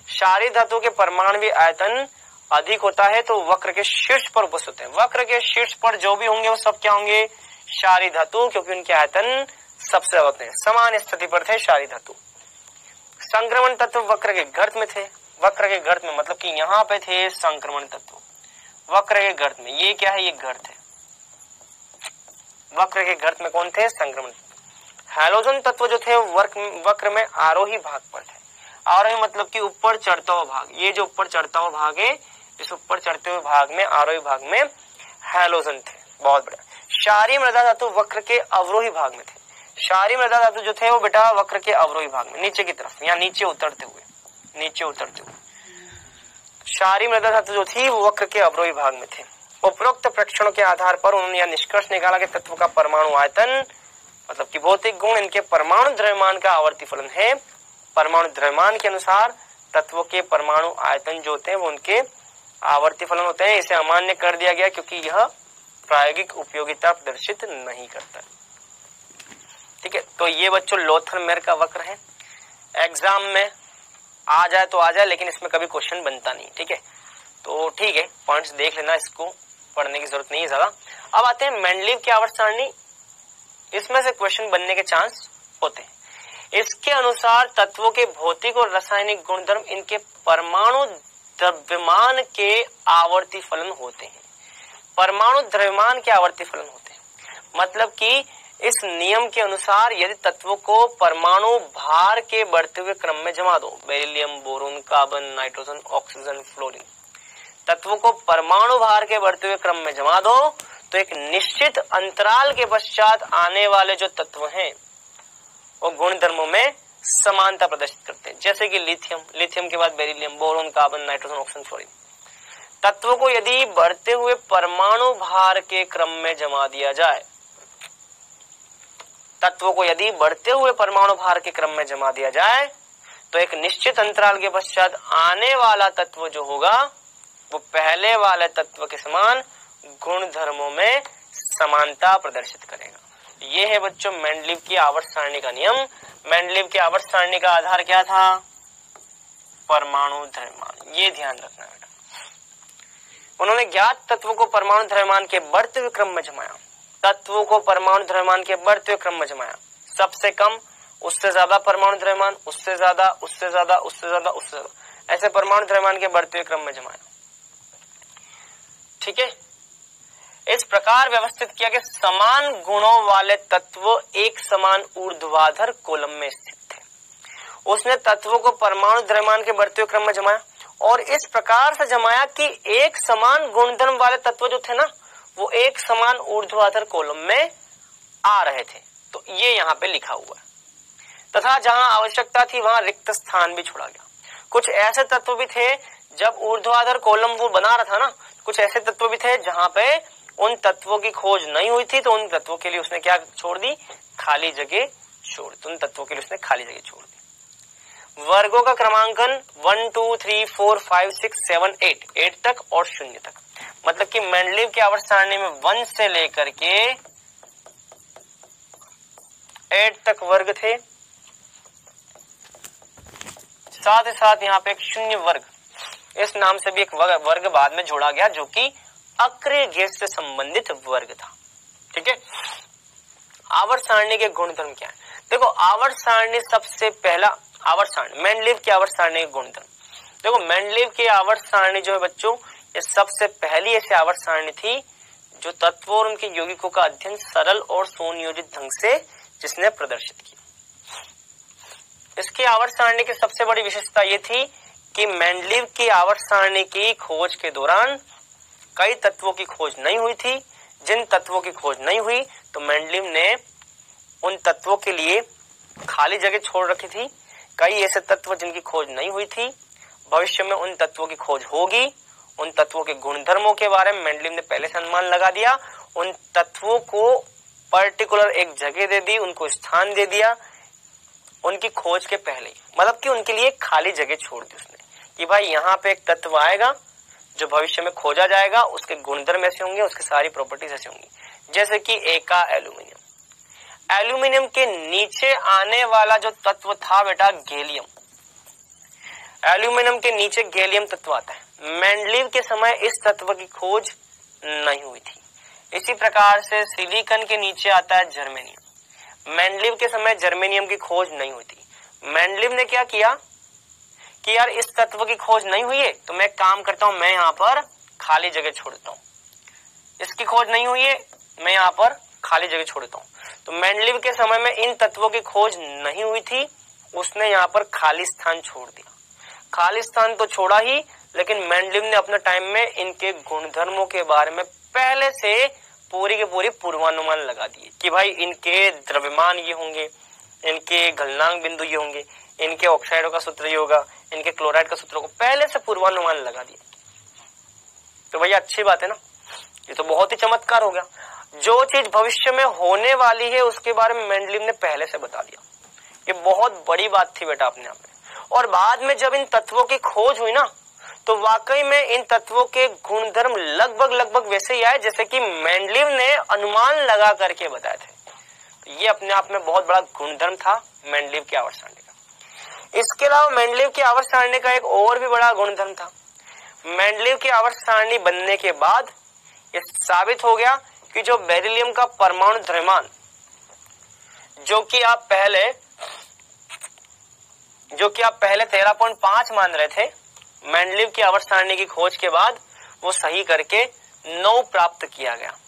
क्षारीय धातु के परमाणु आयतन अधिक होता है तो वक्र के शीर्ष पर उपस्थित है। वक्र के शीर्ष पर जो भी होंगे वो सब क्या होंगे, क्षारीय धातु, क्योंकि उनके आयतन सबसे होते हैं, समान स्थिति पर थे क्षारीय धातु। संक्रमण तत्व वक्र के गर्त में थे। वक्र के गर्त में मतलब कि यहाँ पे थे संक्रमण तत्व, वक्र के गर्त में। ये क्या है, ये गर्त है। वक्र के गर्त में कौन थे, संक्रमण। हैलोजन तत्व जो थे वक्र में आरोही भाग पर थे। आरोही मतलब कि ऊपर चढ़ता हुआ भाग, ये जो ऊपर चढ़ता हुआ भाग है इस ऊपर चढ़ते हुए भाग में, आरोही भाग में हैलोजन थे। बहुत बढ़िया। क्षारीय मृदा धातु वक्र के अवरोही भाग में थे। क्षारीय मृदा धातु जो थे वो बेटा वक्र के अवरोही भाग में, नीचे की तरफ, यहाँ नीचे उतरते हुए, नीचे उतरते हुए। क्षारीय मृदा धातु जो थी वो वक्र के अवरोही भाग में थे। उपरोक्त परीक्षणों के आधार पर उन्होंने यह निष्कर्ष निकाला कि तत्व का परमाणु आयतन मतलब कि भौतिक गुण इनके परमाणु द्रव्यमान का आवर्ती फलन है। परमाणु द्रव्यमान के अनुसार तत्वों के परमाणु आयतन जो होते हैं वो उनके आवर्ती फलन होते हैं। इसे अमान्य कर दिया गया क्योंकि यह प्रायोगिक उपयोगिता प्रदर्शित नहीं करता। ठीक है, तो ये बच्चों लोथर-मेयर का वक्र है। एग्जाम में आ जाए तो आ जाए, लेकिन इसमें कभी क्वेश्चन बनता नहीं। ठीक है, तो ठीक है, पॉइंट्स देख लेना, इसको पढ़ने की जरूरत नहीं है ज्यादा। अब आते हैं मेंडलीव की आवर्त सारणी। इसमें से क्वेश्चन बनने के चांस होते हैं। इसके अनुसार तत्वों के भौतिक और रासायनिक गुणधर्म इनके परमाणु द्रव्यमान के आवर्ती फलन होते हैं। परमाणु द्रव्यमान के आवर्ती फलन होते हैं मतलब कि इस नियम के अनुसार यदि तत्वों को परमाणु भार के बढ़ते हुए क्रम में जमा दो, beryllium, boron, carbon, nitrogen, oxygen, fluorine, तत्वों को परमाणु भार के बढ़ते हुए क्रम में जमा दो तो एक निश्चित अंतराल के पश्चात आने वाले जो तत्व हैं वो गुणधर्मों में समानता प्रदर्शित करते हैं। जैसे कि लिथियम, लिथियम के बाद beryllium, boron, carbon, nitrogen, oxygen, fluorine. तत्वों को यदि बढ़ते हुए परमाणु भार के क्रम में जमा दिया जाए, तत्वों को यदि बढ़ते हुए परमाणु भार के क्रम में जमा दिया जाए तो एक निश्चित अंतराल के पश्चात आने वाला तत्व जो होगा वो पहले वाले तत्व के समान गुणधर्मों में समानता प्रदर्शित करेगा। ये है बच्चों मेंडलीव की आवर्त सारणी का नियम। मेंडलीव की आवर्त सारणी का आधार क्या था? परमाणु द्रव्यमान। ये ध्यान रखना बेटा। उन्होंने ज्ञात तत्वों को परमाणु द्रव्यमान के बढ़ते हुए क्रम में जमाया। तत्वों को परमाणु द्रव्यमान के बढ़ते हुए क्रम में जमाया। सबसे कम, उससे ज्यादा परमाणु द्रव्यमान, उससे ज्यादा, उससे ज्यादा, उससे ज्यादा, उससे ज्यादा, ऐसे परमाणु द्रव्यमान के बढ़ते हुए क्रम में जमाया। ठीक है, इस प्रकार व्यवस्थित किया कि समान गुणों वाले तत्व एक समान ऊर्ध्वाधर कॉलम में स्थित थे। उसने तत्वों को परमाणु द्रव्यमान के बढ़ते हुए क्रम में जमाया और इस प्रकार से जमाया कि एक समान गुणधर्म वाले तत्व जो थे ना वो एक समान ऊर्ध्वाधर कॉलम में आ रहे थे। तो ये यहाँ पे लिखा हुआ है। तथा जहां आवश्यकता थी वहां रिक्त स्थान भी छोड़ा गया। कुछ ऐसे तत्व भी थे, जब ऊर्ध्वाधर कॉलम वो बना रहा था ना, कुछ ऐसे तत्व भी थे जहां पे उन तत्वों की खोज नहीं हुई थी, तो उन तत्वों के लिए उसने क्या छोड़ दी? खाली जगह छोड़ दी। उन तत्वों के लिए उसने खाली जगह छोड़ दी। वर्गों का क्रमांकन 1 2 3 4 5 6 7 8 तक और 0 तक। मतलब कि मेंडलीव की आवर्त सारणी में 1 से लेकर के 8 तक वर्ग थे। साथ ही साथ यहाँ पे एक 0 वर्ग, इस नाम से भी एक वर्ग बाद में जोड़ा गया जो कि अक्रिय गैस से संबंधित वर्ग था। ठीक है, आवर्त सारणी के गुणधर्म क्या है? देखो, आवर्त सारणी सबसे पहला आवर्त सारणी, मेंडलीव की आवर्त सारणी के गुणधर्म। देखो, मेंडलीव की आवर्त सारणी जो है बच्चों, ये सबसे पहली ऐसी आवर्त सारणी थी जो तत्वों और उनके यौगिकों का अध्ययन सरल और सुनियोजित ढंग से जिसने प्रदर्शित किया। इसकी आवर्त सारणी की सबसे बड़ी विशेषता ये थी कि मेंडलीव की आवर्त सारणी की खोज के दौरान कई तत्वों की खोज नहीं हुई थी। जिन तत्वों की खोज नहीं हुई तो मेंडलीव ने उन तत्वों के लिए खाली जगह छोड़ रखी थी। कई ऐसे तत्व जिनकी खोज नहीं हुई थी, भविष्य में उन तत्वों की खोज होगी। उन तत्वों के गुणधर्मों के बारे में मेंडलीव ने पहले से अनुमान लगा दिया। उन तत्वों को पर्टिकुलर एक जगह दे दी, उनको स्थान दे दिया उनकी खोज के पहले, मतलब कि उनके लिए खाली जगह छोड़ दी उसने कि भाई यहाँ पे एक तत्व आएगा जो भविष्य में खोजा जाएगा, उसके गुणधर्म ऐसे होंगे, उसकी सारी प्रॉपर्टीज ऐसे होंगी। जैसे कि एका एल्यूमिनियम। एल्यूमिनियम के नीचे आने वाला जो तत्व था बेटा गैलियम। एल्यूमिनियम के नीचे गैलियम तत्व आता है। मेंडलीव के समय इस तत्व की खोज नहीं हुई थी। इसी प्रकार से सिलिकॉन के नीचे आता है जर्मेनियम। मेंडलीव के समय जर्मेनियम की खोज नहीं हुई थी। मेंडलीव ने क्या किया कि यार इस तत्व की खोज नहीं हुई है तो मैं काम करता हूं, मैं यहाँ पर खाली जगह छोड़ देता हूँ। इसकी खोज नहीं हुई है, मैं यहाँ पर खाली जगह छोड़ देता हूँ। तो मेंडलीव के समय में इन तत्वों की खोज नहीं हुई थी, उसने यहाँ पर खाली स्थान छोड़ दिया। खाली स्थान तो छोड़ा ही, लेकिन मेंडलीव ने अपने टाइम में इनके गुणधर्मों के बारे में पहले से पूरी के पूरी पूर्वानुमान लगा दिए कि भाई इनके द्रव्यमान ये होंगे, इनके गलनांक बिंदु ये होंगे, इनके ऑक्साइडों का सूत्र ये होगा, इनके क्लोराइड का सूत्र होगा, पहले से पूर्वानुमान लगा दिया। तो भैया अच्छी बात है ना, ये तो बहुत ही चमत्कार हो गया। जो चीज भविष्य में होने वाली है उसके बारे में मेंडलीव ने पहले से बता दिया। ये बहुत बड़ी बात थी बेटा अपने आप में। और बाद में जब इन तत्वों की खोज हुई ना, तो वाकई में इन तत्वों के गुणधर्म लगभग वैसे ही आए जैसे कि मेंडलीव ने अनुमान लगा करके बताए थे। तो ये अपने आप में बहुत बड़ा गुणधर्म था मेंडलीव की आवर्त सारणी का। इसके अलावा मेंडलीव की आवर्त सारणी का एक और भी बड़ा गुणधर्म था। मेंडलीव की आवर्त सारणी बनने के बाद ये साबित हो गया कि जो बेरिलियम का परमाणु द्रव्यमान, जो कि आप पहले 13.5 मान रहे थे, मेंडलीव की आवर्त सारणी की खोज के बाद वो सही करके 9 प्राप्त किया गया।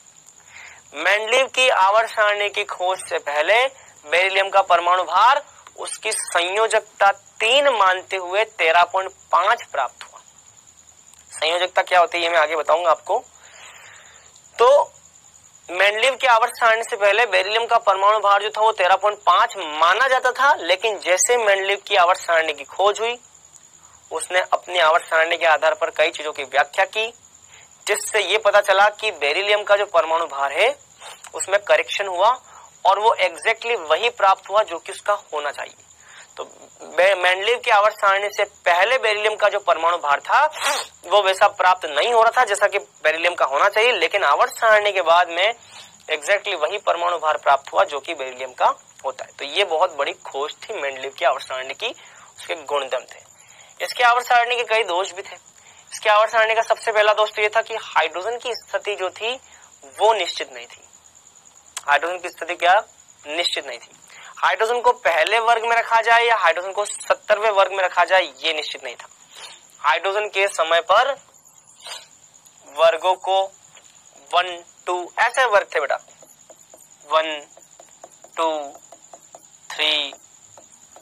मेंडलीव की आवर्त सारणी की खोज से पहले बेरिलियम का परमाणु भार उसकी संयोजकता 3 मानते हुए 13.5 प्राप्त हुआ। संयोजकता क्या होती है ये मैं आगे बताऊंगा आपको। तो मेंडलीव की आवर्त सारणी से पहले बेरिलियम का परमाणु भार जो था वो 13.5 माना जाता था, लेकिन जैसे मेंडलीव की आवर्त सारणी की खोज हुई, उसने अपनी आवर्त सारणी के आधार पर कई चीजों की व्याख्या की, जिससे ये पता चला कि बेरिलियम का जो परमाणु भार है उसमें करेक्शन हुआ और वो एग्जैक्टली वही प्राप्त हुआ जो कि उसका होना चाहिए। तो मेंडलीव की आवर्त सारणी से पहले बेरिलियम का जो परमाणु भार था वो वैसा प्राप्त नहीं हो रहा था जैसा कि बेरिलियम का होना चाहिए, लेकिन आवर्त सारणी के बाद में एग्जैक्टली वही परमाणु भार प्राप्त हुआ जो कि बेरिलियम का होता है। तो ये बहुत बड़ी खोज थी मेंडलीव की आवर्त सारणी की, उसके गुणधर्म थे। इसके आवर्त सारणी के कई दोष भी थे। इसके आवर्त सारणी का सबसे पहला दोष तो ये था कि हाइड्रोजन की स्थिति जो थी वो निश्चित नहीं थी। हाइड्रोजन की स्थिति क्या निश्चित नहीं थी। हाइड्रोजन को पहले वर्ग में रखा जाए या हाइड्रोजन को 70वें वर्ग में रखा जाए ये निश्चित नहीं था। हाइड्रोजन के समय पर वर्गों को 1, 2 ऐसे वर्ग थे बेटा, 1, 2, 3,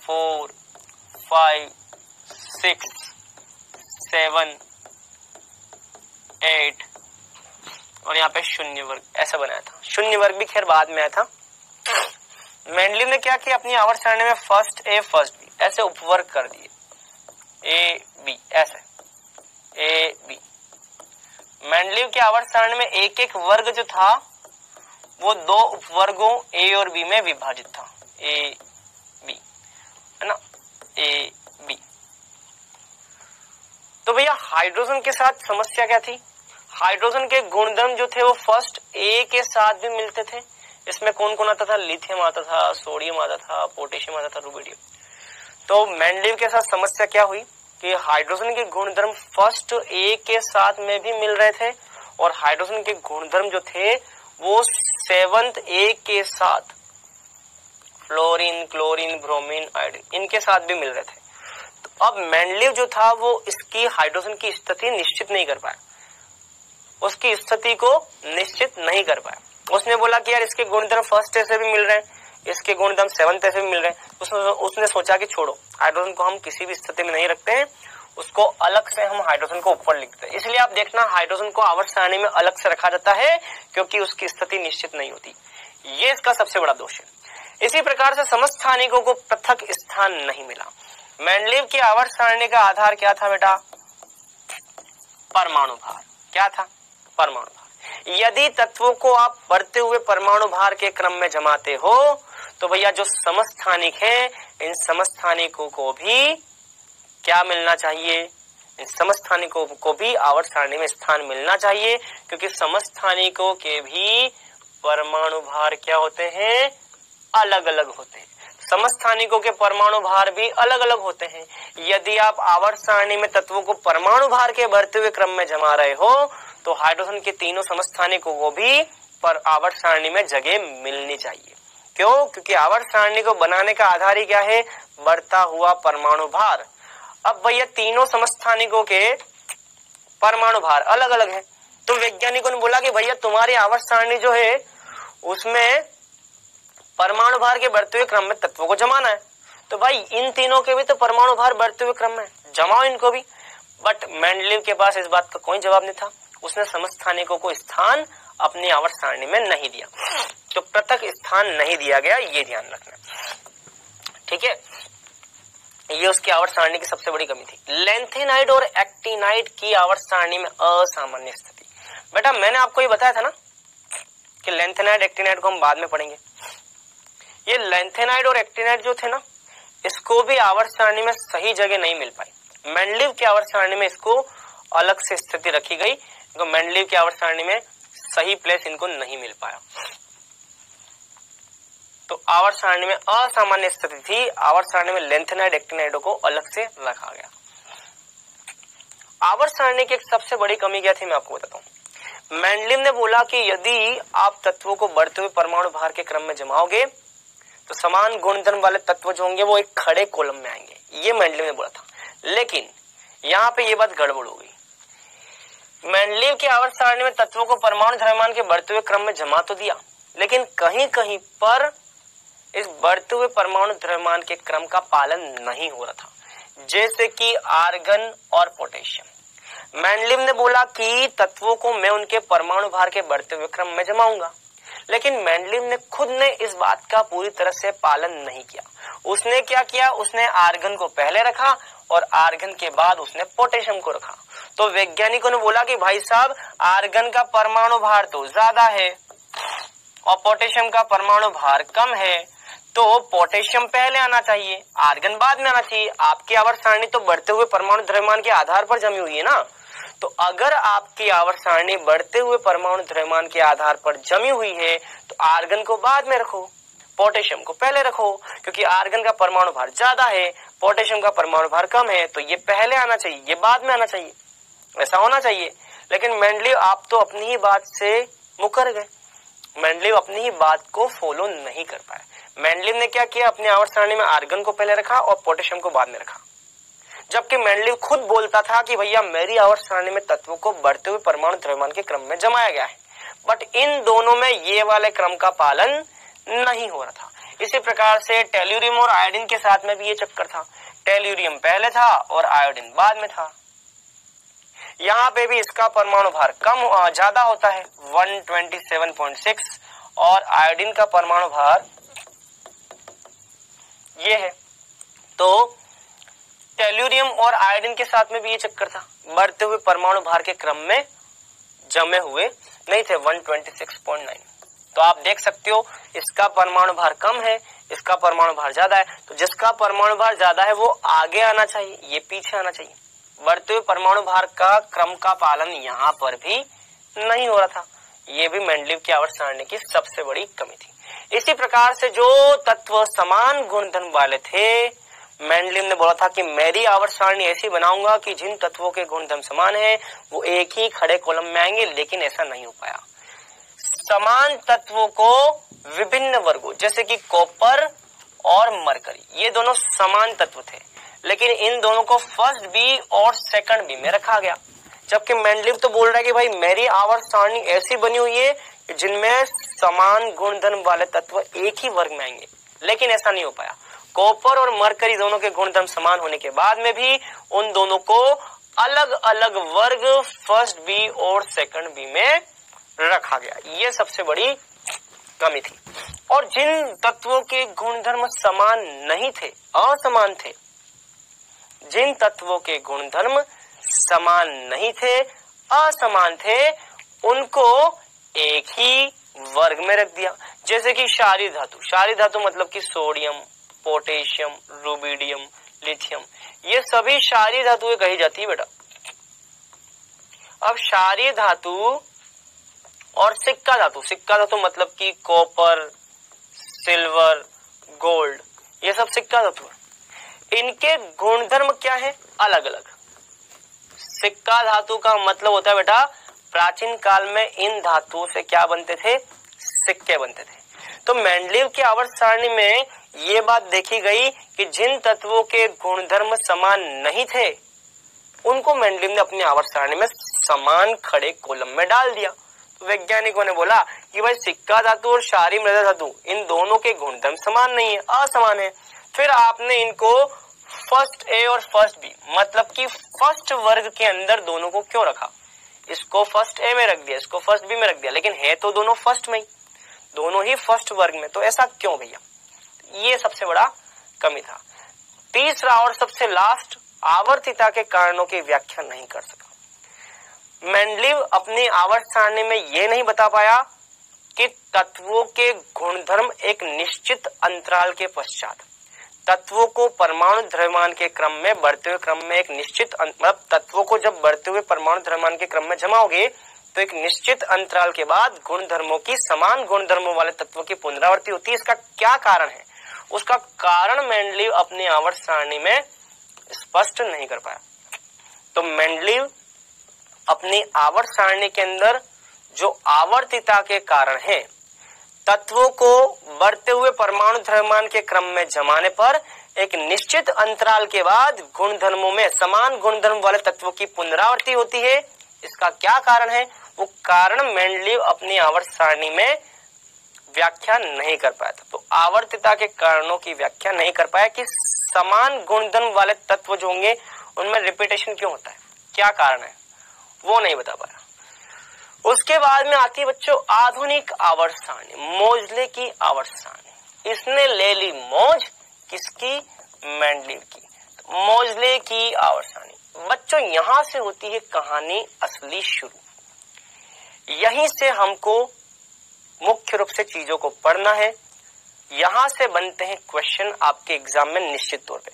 4, 5, 6, 7, 8 और यहाँ पे शून्य वर्ग ऐसा बनाया था। शून्य वर्ग भी खैर बाद में आया था। मेंडलीव ने क्या किया, अपनी आवर्त सारणी में फर्स्ट ए फर्स्ट बी ऐसे उपवर्ग कर दिए, ए बी ऐसे ए बी। मेंडलीव की आवर्त सारणी में एक एक वर्ग जो था वो 2 उपवर्गों ए और बी में विभाजित था, ए बी है ना, ए बी। तो भैया हाइड्रोजन के साथ समस्या क्या थी? हाइड्रोजन के गुणधर्म जो थे वो फर्स्ट ए के साथ भी मिलते थे। इसमें कौन कौन आता था? लिथियम आता था, सोडियम आता था, पोटेशियम आता था, रुबिडियम। तो मेंडलीव के साथ समस्या क्या हुई कि हाइड्रोजन के गुणधर्म फर्स्ट ए के साथ में भी मिल रहे थे और हाइड्रोजन के गुणधर्म जो थे वो 7th ए के साथ फ्लोरीन, क्लोरीन, ब्रोमीन, आयोडीन इनके साथ भी मिल रहे थे। तो अब मेंडलीव जो था वो इसकी हाइड्रोजन की स्थिति निश्चित नहीं कर पाया, उसकी स्थिति को निश्चित नहीं कर पाया। उसने बोला कि यार इसके गुणधर्म फर्स्ट ए से भी मिल रहे हैं, इसके गुणधर्म 7th ए से भी मिल रहे हैं। उसने सोचा कि छोड़ो, हाइड्रोजन को हम किसी भी स्थिति में नहीं रखते हैं, उसको अलग से हम हाइड्रोजन को ऊपर लिखते हैं। इसलिए आप देखना हाइड्रोजन को आवर्त सारणी में अलग से रखा जाता है क्योंकि उसकी स्थिति निश्चित नहीं होती। ये इसका सबसे बड़ा दोष है। इसी प्रकार से समस्थानिकों को पृथक स्थान नहीं मिला। मेंडलीव की आवर्त सारणी का आधार क्या था बेटा? परमाणु भार। क्या था? परमाणु भार। यदि तत्वों को आप बढ़ते हुए परमाणु भार के क्रम में जमाते हो तो भैया जो समस्थानिक हैं इन समस्थानिकों को भी क्या मिलना चाहिए? इन समस्थानिकों को भी आवर्त सारणी में स्थान मिलना चाहिए, क्योंकि समस्थानिकों के भी परमाणु भार क्या होते हैं? अलग अलग होते हैं। समस्थानिकों के परमाणु भार भी अलग अलग होते हैं। यदि आप आवर्त सारणी में तत्वों को परमाणु भार के बढ़ते हुए क्रम में जमा रहे हो तो हाइड्रोजन के तीनों समस्थानिकों को भी पर आवर्त सारणी में जगह मिलनी चाहिए। क्यों? क्योंकि आवर्त सारणी को बनाने का आधार ही क्या है? बढ़ता हुआ परमाणु भार। अब भैया तीनों समस्थानिकों के परमाणु भार अलग अलग है, तो वैज्ञानिकों ने बोला कि भैया तुम्हारी आवर्त सारणी जो है उसमें परमाणु भार के बढ़ते हुए क्रम में तत्वों को जमाना है। तो भाई इन तीनों के भी तो परमाणु भार बढ़ते हुए क्रम में, जमाओ इनको भी। बट मेंडलीव के पास इस बात का कोई जवाब नहीं था। उसने समस्थानिकों को स्थान अपनी आवर्त सारणी में नहीं दिया, तो पृथक स्थान नहीं दिया गया, ये ध्यान रखना। ठीक है, ये उसकी आवर्त सारणी की सबसे बड़ी कमी थी। लैंथेनाइड और एक्टिनाइड की आवर्त सारणी में असामान्य स्थिति। बेटा मैंने आपको ये बताया था ना कि लैंथेनाइड एक्टिनाइड को हम बाद में पढ़ेंगे। ये लैंथेनाइड और एक्टिनाइड जो थे ना, इसको भी आवर्त सारणी में सही जगह नहीं मिल पाई। मेंडलीव की आवर्त सारणी में इसको अलग से स्थिति रखी गई, तो मेंडलीव की आवर्त सारणी में सही प्लेस इनको नहीं मिल पाया। तो आवर्त सारणी में असामान्य स्थिति थी, आवर्त सारणी में लैंथेनाइड एक्टिनाइड को अलग से रखा गया। आवर्त सारणी की एक सबसे बड़ी कमी क्या थी, मैं आपको बताता हूं। मेंडलीव ने बोला कि यदि आप तत्वों को बढ़ते हुए परमाणु भार के क्रम में जमाओगे तो समान गुणधर्म वाले तत्व जो होंगे वो एक खड़े कॉलम में आएंगे, ये मेंडलीव ने बोला था। लेकिन यहाँ पे ये बात गड़बड़ हो गई। मेंडलीव की आवर्त सारणी में तत्वों को परमाणु द्रव्यमान के बढ़ते हुए क्रम में जमा तो दिया, लेकिन कहीं कहीं पर इस बढ़ते हुए परमाणु द्रव्यमान के क्रम का पालन नहीं हो रहा था, जैसे कि आर्गन और पोटेशियम। मेंडलीव ने बोला कि तत्वों को मैं उनके परमाणु भार के बढ़ते हुए क्रम में जमाऊंगा, लेकिन मेंडलीव ने खुद ने इस बात का पूरी तरह से पालन नहीं किया। उसने क्या किया, उसने आर्गन को पहले रखा और आर्गन के बाद उसने पोटेशियम को रखा। तो वैज्ञानिकों ने बोला कि भाई साहब आर्गन का परमाणु भार तो ज्यादा है और पोटेशियम का परमाणु भार कम है, तो पोटेशियम पहले आना चाहिए, आर्गन बाद में आना चाहिए। आपकी आवर्त सारणी तो बढ़ते हुए परमाणु द्रव्यमान के आधार पर जमी हुई है ना, तो अगर आपकी आवर्त सारणी बढ़ते हुए परमाणु द्रव्यमान के आधार पर जमी हुई है तो आर्गन को बाद में रखो, पोटेशियम को पहले रखो, क्योंकि आर्गन का परमाणु भार ज्यादा है, पोटेशियम का परमाणु भार कम है, तो ये पहले आना चाहिए, ये बाद में आना चाहिए, ऐसा होना चाहिए। लेकिन मेंडलीव आप तो अपनी ही बात से मुकर गए, मेंडलीव अपनी ही बात को फॉलो नहीं कर पाए। मेंडलीव ने क्या किया, अपनी आवर्त सारणी में आर्गन को पहले रखा और पोटेशियम को बाद में रखा, जबकि मेंडलीव खुद बोलता था कि भैया मेरी आवर्त सारणी में तत्वों को बढ़ते हुए परमाणु द्रव्यमान के क्रम में जमाया गया है, बट इन दोनों में ये वाले क्रम का पालन नहीं हो रहा था। इसी प्रकार से टेल्यूरियम और आयोडीन के साथ में भी ये चक्कर था, टेल्यूरियम पहले था और आयोडीन बाद में था। यहाँ पे भी इसका परमाणु भार ज्यादा होता है 127.6 और आयोडीन का परमाणु भार ये है। तो टेल्यूरियम और आयोडीन के साथ में भी ये चक्कर था, बढ़ते हुए परमाणु भार के क्रम में जमे हुए नहीं थे 126.9। तो आप देख सकते हो इसका परमाणु भार कम है, इसका परमाणु भार ज्यादा है, तो जिसका परमाणु भार ज्यादा है वो आगे आना चाहिए, ये पीछे आना चाहिए। बढ़ते हुए परमाणु भार का क्रम का पालन यहाँ पर भी नहीं हो रहा था, ये भी मेंडलीव की आवर्त सारणी की सबसे बड़ी कमी थी। इसी प्रकार से जो तत्व समान गुणधर्म वाले थे, मेंडलीव ने बोला था कि मेरी आवर्त सारणी ऐसी बनाऊंगा कि जिन तत्वों के गुणधर्म समान है वो एक ही खड़े कॉलम में आएंगे, लेकिन ऐसा नहीं हो पाया। समान तत्वों को विभिन्न वर्गों जैसे कि कॉपर और मरकरी, ये दोनों समान तत्व थे, लेकिन इन दोनों को फर्स्ट बी और सेकंड बी में रखा गया। जबकि मेंडलीव तो बोल रहा है कि भाई मेरी आवर्त सारणी ऐसी बनी हुई है जिनमें समान गुणधर्म वाले तत्व एक ही वर्ग में आएंगे, लेकिन ऐसा नहीं हो पाया। कॉपर और मरकरी दोनों के गुणधर्म समान होने के बाद में भी उन दोनों को अलग अलग वर्ग फर्स्ट बी और सेकंड बी में रखा गया, ये सबसे बड़ी कमी थी। और जिन तत्वों के गुणधर्म समान नहीं थे, असमान थे, जिन तत्वों के गुणधर्म समान नहीं थे, असमान थे, उनको एक ही वर्ग में रख दिया। जैसे कि क्षारीय धातु, क्षारीय धातु मतलब कि सोडियम, पोटेशियम, रुबिडियम, लिथियम, ये सभी क्षारीय धातुएं कही जाती है बेटा। अब क्षारीय धातु और सिक्का धातु, सिक्का धातु मतलब कि कॉपर, सिल्वर, गोल्ड, ये सब सिक्का धातु है। इनके गुणधर्म क्या है, अलग अलग। सिक्का धातु का मतलब होता है बेटा प्राचीन काल में इन धातुओं से क्या बनते थे, सिक्के बनते थे। तो मेंडलीव की आवर्त सारणी में ये बात देखी गई कि जिन तत्वों के गुणधर्म समान नहीं थे उनको मेंडलीव ने अपनी आवर्त सारणी में समान खड़े कॉलम में डाल दिया। तो वैज्ञानिकों ने बोला कि भाई सिक्का धातु और क्षारीय मृदा धातु इन दोनों के गुणधर्म समान नहीं है, असमान है। फिर आपने इनको फर्स्ट ए और फर्स्ट बी मतलब कि फर्स्ट वर्ग के अंदर दोनों को क्यों रखा, इसको फर्स्ट ए में रख दिया, इसको फर्स्ट बी में रख दिया, लेकिन है तो दोनों फर्स्ट में ही, दोनों ही फर्स्ट वर्ग में, तो ऐसा क्यों भैया, ये सबसे बड़ा कमी था। तीसरा और सबसे लास्ट, आवर्तिता के कारणों की व्याख्या नहीं कर सका। मेंडलीव अपनी आवर्त सारणी में यह नहीं बता पाया कि तत्वों के गुणधर्म एक निश्चित अंतराल के पश्चात, तत्वों को परमाणु द्रव्यमान के क्रम में बढ़ते हुए क्रम में एक निश्चित मतलब तत्वों को जब बढ़ते हुए परमाणु द्रव्यमान के क्रम में जमाओगे तो एक निश्चित अंतराल के बाद गुणधर्मों की समान गुणधर्मों वाले तत्वों की पुनरावृत्ति होती है। इसका क्या कारण है? उसका कारण मेंडलीव अपनी आवर्त सारणी में स्पष्ट नहीं कर पाया। तो मेंडलीव अपनी आवर्त सारणी के अंदर जो आवर्तिता के कारण है, तत्वों को बढ़ते हुए परमाणु द्रव्यमान के क्रम में जमाने पर एक निश्चित अंतराल के बाद गुणधर्मों में समान गुणधर्म वाले तत्वों की पुनरावृत्ति होती है। इसका क्या कारण है? वो कारण मेंडलीव अपनी आवर्त सारणी में व्याख्या नहीं कर पाया था। तो आवर्तिता के कारणों की व्याख्या नहीं कर पाया कि समान गुणधर्म वाले तत्व जो होंगे उनमें रिपीटेशन क्यों होता है, क्या कारण है, वो नहीं बता पाया। उसके बाद में आती है बच्चों आधुनिक आवर्त सारणी, मोजले की आवर्त सारणी। इसने ले ली मौज किसकी? मेंडलीव की। तो मोजले की आवर्त सारणी बच्चों यहां से होती है कहानी असली शुरू। यहीं से हमको मुख्य रूप से चीजों को पढ़ना है, यहां से बनते हैं क्वेश्चन आपके एग्जाम में निश्चित तौर पे।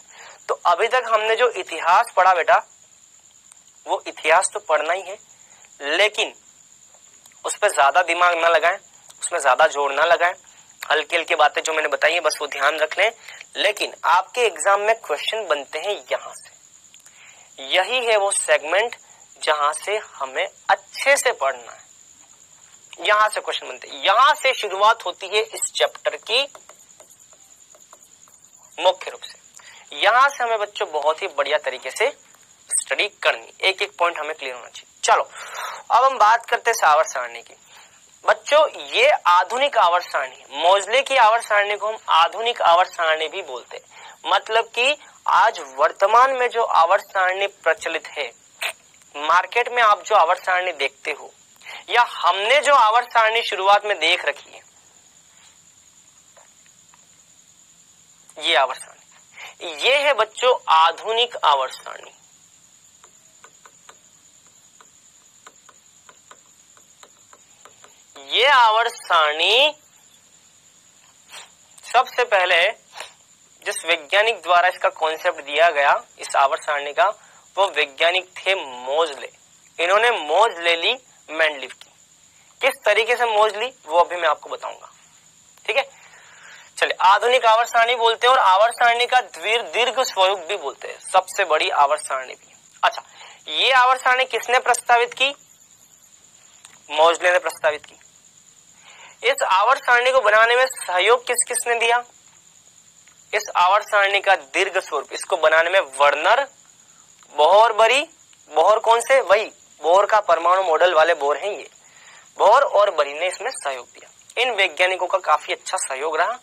तो अभी तक हमने जो इतिहास पढ़ा बेटा, वो इतिहास तो पढ़ना ही है, लेकिन उस पर ज्यादा दिमाग ना लगाएं, उसमें ज्यादा जोर ना लगाएं। हल्की हल्की बातें जो मैंने बताई है बस वो ध्यान रख लें। लेकिन आपके एग्जाम में क्वेश्चन बनते हैं यहां से। यही है वो सेगमेंट जहां से हमें अच्छे से पढ़ना है। यहां से क्वेश्चन बनते हैं, यहां से शुरुआत होती है इस चैप्टर की मुख्य रूप से। यहां से हमें बच्चों बहुत ही बढ़िया तरीके से स्टडी करनी, एक एक पॉइंट हमें क्लियर होना चाहिए। चलो अब हम बात करते हैं आवर्त सारणी की। बच्चों ये आधुनिक आवर्त सारणी, मोजले की आवर्त सारणी को हम आधुनिक आवर्त सारणी भी बोलते हैं। मतलब कि आज वर्तमान में जो आवर्त सारणी प्रचलित है, मार्केट में आप जो आवर्त सारणी देखते हो या हमने जो आवर्त सारणी शुरुआत में देख रखी है, ये आवर्त सारणी, ये है बच्चों आधुनिक आवर्त सारणी। ये आवर्त सारणी सबसे पहले जिस वैज्ञानिक द्वारा इसका कॉन्सेप्ट दिया गया इस आवर्त सारणी का, वो वैज्ञानिक थे मोजले। इन्होंने मोज ले ली मेंडलीव की। किस तरीके से मोज ली वो अभी मैं आपको बताऊंगा, ठीक है। चलिए आधुनिक आवर्त सारणी बोलते हैं और आवर्त सारणी का दीर्घ स्वरूप भी बोलते हैं, सबसे बड़ी आवर्त सारणी भी। अच्छा, ये आवर्त सारणी किसने प्रस्तावित की? मोजले ने प्रस्तावित की। इस आवर्त सारणी को बनाने में सहयोग किस किसने दिया? इस आवर्त सारणी का दीर्घ स्वरूप इसको बनाने में वर्नर, बोहर बरी, बोहर कौन से? वही बोहर का परमाणु मॉडल वाले बोहर हैं ये, बोहर और बरी ने इसमें सहयोग दिया। इन वैज्ञानिकों का काफी अच्छा सहयोग रहा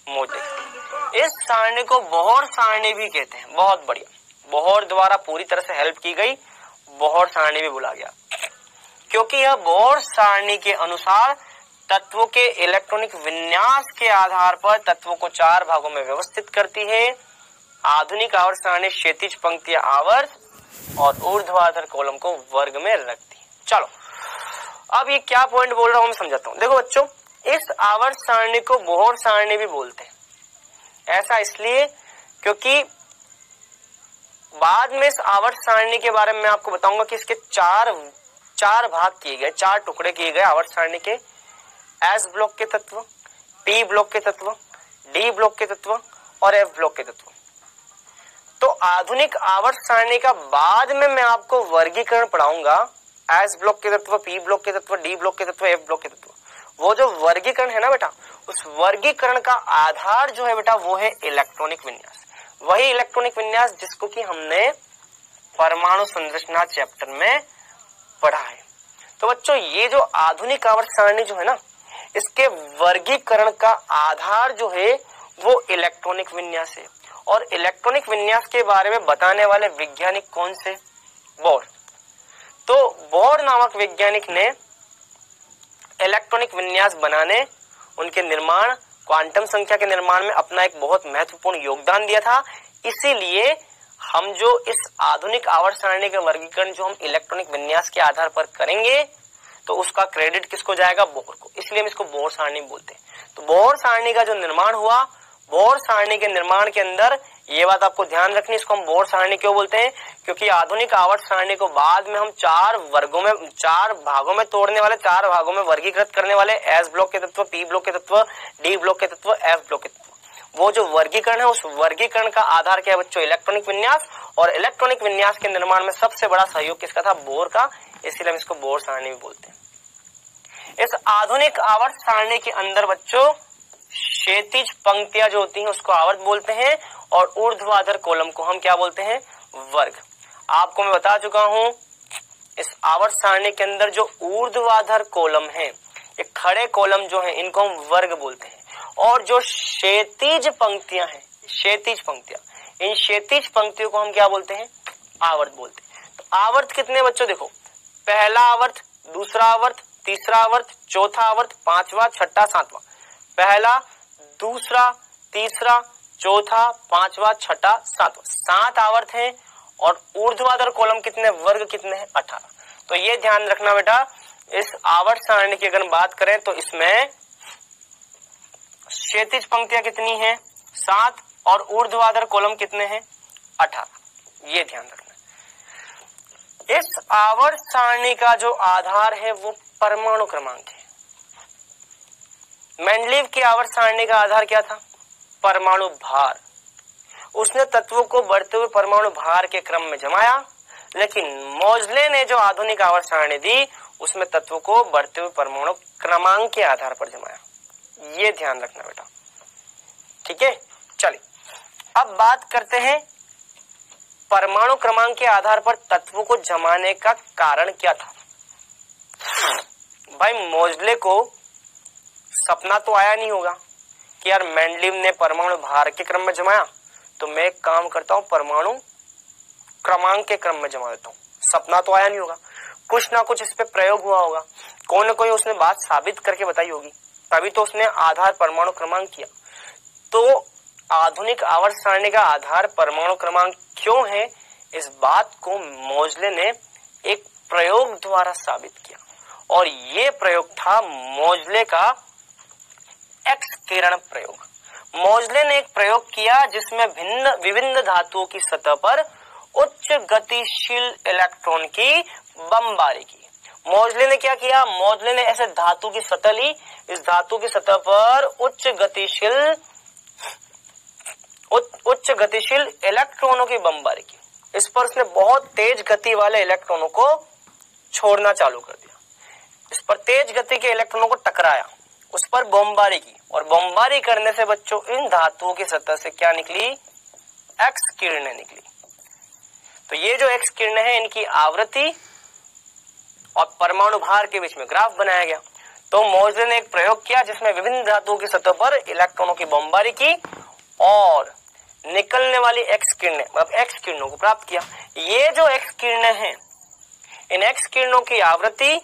मोजले। इस सारणी को बोहर सारणी भी कहते हैं, बहुत बढ़िया। बोहर द्वारा पूरी तरह से हेल्प की गई, बोहर सारणी भी बोला गया, क्योंकि यह बोहर सारणी के अनुसार तत्वों के इलेक्ट्रॉनिक विन्यास के आधार पर तत्वों को 4 भागों में व्यवस्थित करती है। आधुनिक आवर्त सारणी क्षैतिज पंक्तियां आवर्त और ऊर्ध्वाधर कॉलम को वर्ग में रखती है। चलो अब ये क्या पॉइंट बोल रहा हूं मैं समझाता हूं। देखो बच्चों, इस आवर्त सारणी को बोहर सारणी भी बोलते हैं। ऐसा इसलिए क्योंकि बाद में इस आवर्त सारणी के बारे में मैं आपको बताऊंगा कि इसके चार भाग किए गए, 4 टुकड़े किए गए आवर्त सारणी के। एस ब्लॉक के तत्व, पी ब्लॉक के तत्व, डी ब्लॉक के तत्व और एफ ब्लॉक के तत्व। तो आधुनिक आवर्त सारणी का बाद में मैं आपको वर्गीकरण पढ़ाऊंगा, एस ब्लॉक के तत्व, पी ब्लॉक के तत्व, डी ब्लॉक के तत्व, एफ ब्लॉक के तत्व। वो जो वर्गीकरण है ना बेटा, उस वर्गीकरण का आधार जो है बेटा वो है इलेक्ट्रॉनिक विन्यास। वही इलेक्ट्रॉनिक विन्यास जिसको कि हमने परमाणु संरचना चैप्टर में पढ़ा है। तो बच्चों ये जो आधुनिक आवर्त सारणी जो है ना, इसके वर्गीकरण का आधार जो है वो इलेक्ट्रॉनिक विन्यास है। और इलेक्ट्रॉनिक विन्यास के बारे में बताने वाले वैज्ञानिक कौन से? बोहर। तो बोहर नामक वैज्ञानिक ने इलेक्ट्रॉनिक विन्यास बनाने, उनके निर्माण, क्वांटम संख्या के निर्माण में अपना एक बहुत महत्वपूर्ण योगदान दिया था। इसीलिए हम जो इस आधुनिक आवर्त सारणी का वर्गीकरण जो हम इलेक्ट्रॉनिक विन्यास के आधार पर करेंगे तो उसका क्रेडिट किसको जाएगा? बोहर को। इसलिए हम इसको बोहर सारणी बोलते हैं। तो बोहर सारणी का जो निर्माण हुआ, बोहर सारणी के निर्माण के अंदर ये बात आपको ध्यान रखनी, इसको हम बोहर सारणी क्यों बोलते हैं? क्योंकि आधुनिक आवर्त सारणी को बाद में हम चार भागों में तोड़ने वाले, 4 भागों में वर्गीकृत करने वाले, एस ब्लॉक के तत्व, पी ब्लॉक के तत्व, डी ब्लॉक के तत्व, एफ ब्लॉक के तत्व। वो जो वर्गीकरण है उस वर्गीकरण का आधार क्या है बच्चों? इलेक्ट्रॉनिक विन्यास। और इलेक्ट्रॉनिक विन्यास के निर्माण में सबसे बड़ा सहयोग किसका था? बोहर का। इसलिए हम इसको बोहर सारणी भी बोलते हैं। इस आधुनिक आवर्त सारणी के अंदर बच्चों क्षैतिज पंक्तियां जो होती हैं उसको आवर्त बोलते हैं और ऊर्ध्वाधर कॉलम को हम क्या बोलते हैं? वर्ग। आपको मैं बता चुका हूं इस आवर्त सारणी के अंदर जो ऊर्ध्वाधर कॉलम है, ये खड़े कॉलम जो है, इनको हम वर्ग बोलते हैं। और जो क्षैतिज पंक्तियां हैं, क्षैतिज पंक्तियां, इन क्षैतिज पंक्तियों को हम क्या बोलते हैं? आवर्त बोलते हैं। तो आवर्त कितने बच्चों? देखो, पहला आवर्त, दूसरा आवर्त, तीसरा आवर्त, चौथा आवर्त, पांचवा, छठा, सातवां। पहला, दूसरा, तीसरा, चौथा, पांचवा, छठा, सातवां, 7 आवर्त हैं। और ऊर्ध्वाधर कॉलम कितने? वर्ग कितने हैं? 18। तो ये ध्यान रखना बेटा, इस आवर्त सारणी की अगर बात करें तो इसमें क्षैतिज पंक्तियां कितनी हैं? 7 और ऊर्ध्वाधर कॉलम कितने हैं? 18। ये ध्यान रखना। इस आवर्त सारणी का जो आधार है वो परमाणु क्रमांक है। मेंडलीव की आवर्त सारणी का आधार क्या था? परमाणु भार। उसने तत्वों को बढ़ते हुए परमाणु भार के क्रम में जमाया, लेकिन मोजले ने जो आधुनिक आवर्त सारणी दी उसमें तत्वों को बढ़ते हुए परमाणु क्रमांक के आधार पर जमाया। ये ध्यान रखना बेटा, ठीक है। चलिए अब बात करते हैं परमाणु क्रमांक के आधार पर तत्वों को जमाने का कारण क्या था। भाई मोजले को सपना तो आया नहीं होगा कि यार मेंडलीव ने परमाणु भार के क्रम में जमाया तो मैं एक काम करता हूं परमाणु क्रमांक के क्रम में जमा देता हूं। सपना तो आया नहीं होगा, कुछ ना कुछ इस पे प्रयोग हुआ होगा, कोई ना कोई उसने बात साबित करके बताई होगी, तभी तो उसने आधार परमाणु क्रमांक किया। तो आधुनिक आवर्त सारणी का आधार परमाणु क्रमांक क्यों है, इस बात को मोजले ने एक प्रयोग द्वारा साबित किया। और ये प्रयोग था मोजले का एक्स किरण प्रयोग। मोजले ने एक प्रयोग किया जिसमें विभिन्न धातुओं की सतह पर उच्च गतिशील इलेक्ट्रॉन की बमबारी की। मोजले ने क्या किया? मोजले ने ऐसे धातु की सतह ली, इस धातु की सतह पर उच्च गतिशील इलेक्ट्रॉनों की बमबारी की। इस पर उसने बहुत तेज गति वाले इलेक्ट्रॉनों को छोड़ना चालू कर दिया। इस पर तेज गति के इलेक्ट्रॉनों को टकराया, उस पर बमबारी की, और बमबारी करने से बच्चों इन धातुओं की सतह से क्या निकली? एक्स किरणें निकली। तो ये जो एक्स किरणें हैं इनकी आवृत्ति और परमाणु भार के बीच में ग्राफ बनाया गया। तो मोजले ने एक प्रयोग किया जिसमें विभिन्न धातुओं की सतह पर इलेक्ट्रॉनों की बमबारी की और निकलने वाली एक्स किरणें मतलब एक्स किरणों को प्राप्त किया। ये जो एक्स किरणें हैं, इन एक्स किरणों की आवृत्ति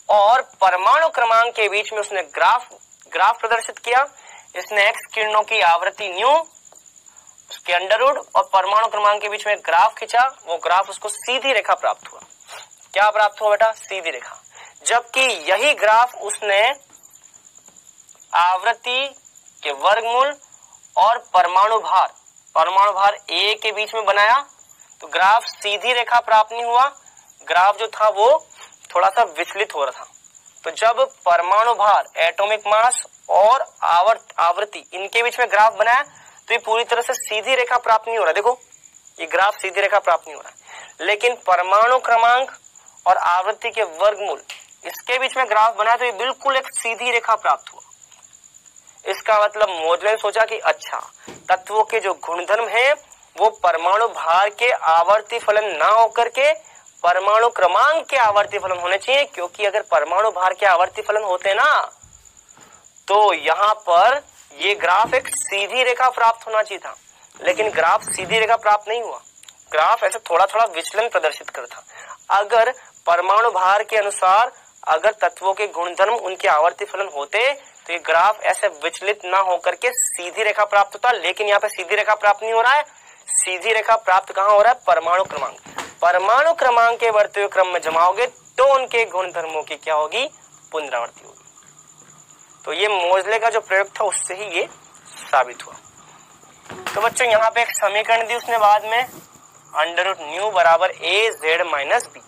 और परमाणु क्रमांक के बीच में उसने ग्राफ प्रदर्शित किया। इसने एक्स किरणों की आवृत्ति न्यू, उसके अंडर रूट और परमाणु क्रमांक के बीच में ग्राफ खींचा। वो ग्राफ उसको सीधी रेखा प्राप्त हुआ। क्या प्राप्त हुआ बेटा? सीधी रेखा। जबकि यही ग्राफ उसने आवृत्ति के वर्गमूल और परमाणु भार ए के बीच में बनाया तो ग्राफ सीधी रेखा प्राप्त नहीं हुआ। ग्राफ जो था वो थोड़ा सा विचलित हो रहा था। तो जब परमाणु भार, एटॉमिक मास और आवृत्ति इनके बीच में ग्राफ बनाया तो ये पूरी तरह से सीधी रेखा प्राप्त नहीं हो रहा। देखो ये ग्राफ सीधी रेखा प्राप्त नहीं हो रहा, लेकिन परमाणु क्रमांक और आवृत्ति के वर्गमूल इसके बीच में ग्राफ बनाया तो ये बिल्कुल एक सीधी रेखा प्राप्त हुआ। इसका मतलब मोजले ने सोचा कि अच्छा, तत्वों के जो गुणधर्म हैं वो परमाणु भार के आवर्ती फलन ना होकर के परमाणु क्रमांक के आवर्ती फलन होने चाहिए, क्योंकि अगर परमाणु भार के आवर्ती फलन होते ना तो यहाँ पर ये ग्राफ एक सीधी रेखा प्राप्त होना चाहिए था, लेकिन ग्राफ सीधी रेखा प्राप्त नहीं हुआ। ग्राफ ऐसे थोड़ा थोड़ा विचलन प्रदर्शित करता। अगर परमाणु भार के अनुसार अगर तत्वों के गुणधर्म उनके आवर्ती फलन होते तो ये ग्राफ ऐसे विचलित ना होकर के सीधी रेखा प्राप्त होता, लेकिन यहाँ पे सीधी रेखा प्राप्त नहीं हो रहा है। सीधी रेखा प्राप्त कहाँ हो रहा है? परमाणु क्रमांक। परमाणु क्रमांक के बढ़ते हुए क्रम में जमाओगे तो उनके गुण धर्मों की क्या होगी? पुनरावृत्ति होगी। तो ये मोजले का जो प्रयोग था उससे ही ये साबित हुआ। तो बच्चों यहाँ पे एक समीकरण दी उसने बाद में, √ν बराबर az-b।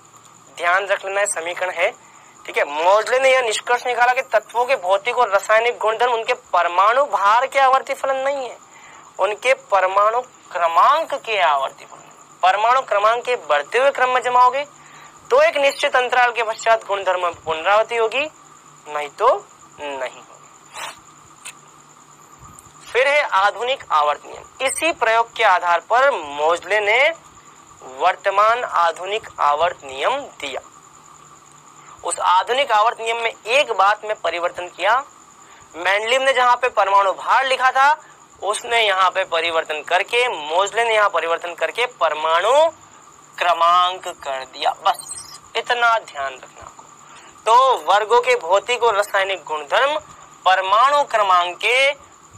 ध्यान रख लेना, समीकरण है, ठीक है। मोजले ने यह निष्कर्ष निकाला कि तत्वों के भौतिक और रासायनिक गुणधर्म उनके परमाणु भार के आवर्ती फलन नहीं है, उनके परमाणु क्रमांक के आवर्ती फलन। परमाणु क्रमांक के बढ़ते हुए क्रम में जमाओगे तो एक निश्चित अंतराल के पश्चात गुणधर्म में पुनरावृत्ति होगी, नहीं तो नहीं होगी। फिर है आधुनिक आवर्त नियम। इसी प्रयोग के आधार पर मोजले ने वर्तमान आधुनिक आवर्त नियम दिया। उस आधुनिक आवर्त नियम में एक बात में परिवर्तन किया। मेंडलीव ने जहां पे परमाणु भार लिखा था उसने यहाँ पे परिवर्तन करके, मोजले ने यहाँ परिवर्तन करके परमाणु क्रमांक कर दिया। बस इतना ध्यान रखना आपको। तो वर्गों के भौतिक और रासायनिक गुणधर्म परमाणु क्रमांक के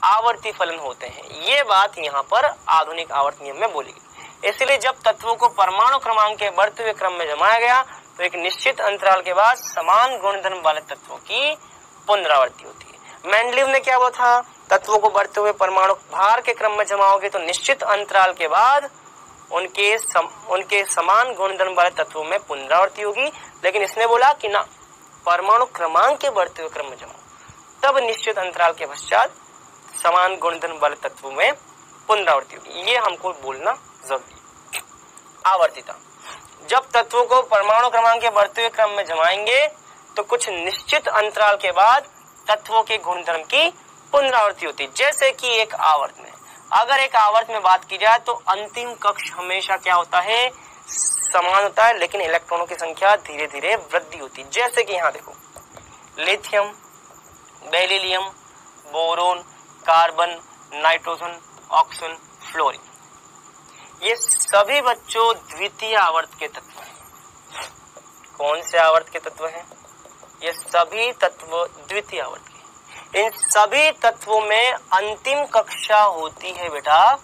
आवर्ती फलन होते हैं, ये बात यहाँ पर आधुनिक आवर्त नियम में बोली गई। इसलिए जब तत्वों को परमाणु क्रमांक के बढ़ते हुए क्रम में जमाया गया तो एक निश्चित अंतराल के बाद समान गुणधर्म वाले तत्वों की पुनरावृत्ति होती है। मेंडलीव ने क्या बोला था? तत्वों को बढ़ते हुए परमाणु भार के क्रम में जमाओगे तो निश्चित अंतराल के बाद उनके समान गुणधर्म वाले तत्वों में पुनरावृत्ति होगी। लेकिन इसने बोला कि ना, परमाणु क्रमांक के बढ़ते हुए क्रम में जमाओ, तब निश्चित अंतराल के पश्चात समान गुणधर्म वाले तत्वों में पुनरावृत्ति होगी। ये हमको बोलना जरूरी है। आवर्तिता, जब तत्वों को परमाणु क्रमांक के बढ़ते हुए क्रम में जमाएंगे तो कुछ निश्चित अंतराल के बाद तत्वों के गुणधर्म की पुनरावृत्ति होती है। जैसे कि एक आवर्त में, अगर एक आवर्त में बात की जाए तो अंतिम कक्ष हमेशा क्या होता है? समान होता है, लेकिन इलेक्ट्रॉनों की संख्या धीरे धीरे वृद्धि होती है। जैसे कि यहाँ देखो, lithium, beryllium, boron, carbon, nitrogen, oxygen, fluorine, ये सभी बच्चों द्वितीय आवर्त के तत्व हैं। कौन से आवर्त के तत्व हैं? ये सभी तत्व द्वितीय आवर्त के। इन सभी तत्वों में अंतिम कक्षा होती है बेटा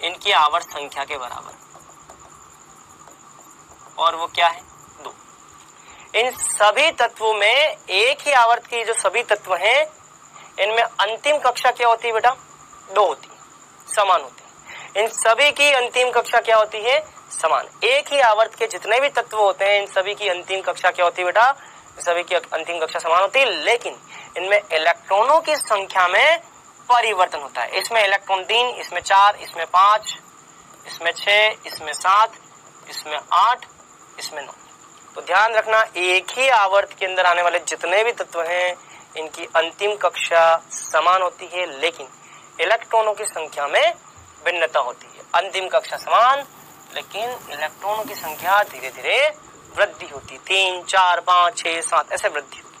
इनकी आवर्त संख्या के बराबर, और वो क्या है? 2। इन सभी तत्वों में एक ही आवर्त के जो सभी तत्व हैं इनमें अंतिम कक्षा क्या होती है बेटा? 2 होती है, समान होती है। इन सभी की अंतिम कक्षा क्या होती है? समान। एक ही आवर्त के जितने भी तत्व होते हैं इन सभी की अंतिम कक्षा क्या होती है बेटा? सभी की अंतिम कक्षा समान होती है, लेकिन इनमें इलेक्ट्रॉनों की संख्या में परिवर्तन होता है। इसमें इलेक्ट्रॉन 3, इसमें 4, इसमें 5, इसमें 6, इसमें 7, इसमें 8, इसमें 9। तो ध्यान रखना, एक ही आवर्त के अंदर आने वाले जितने भी तत्व हैं इनकी अंतिम कक्षा समान होती है, लेकिन इलेक्ट्रॉनों की संख्या में भिन्नता होती है। अंतिम कक्षा समान, लेकिन इलेक्ट्रॉनों की संख्या धीरे धीरे वृद्धि होती है। 3, 4, 5, 6, 7 ऐसे वृद्धि होती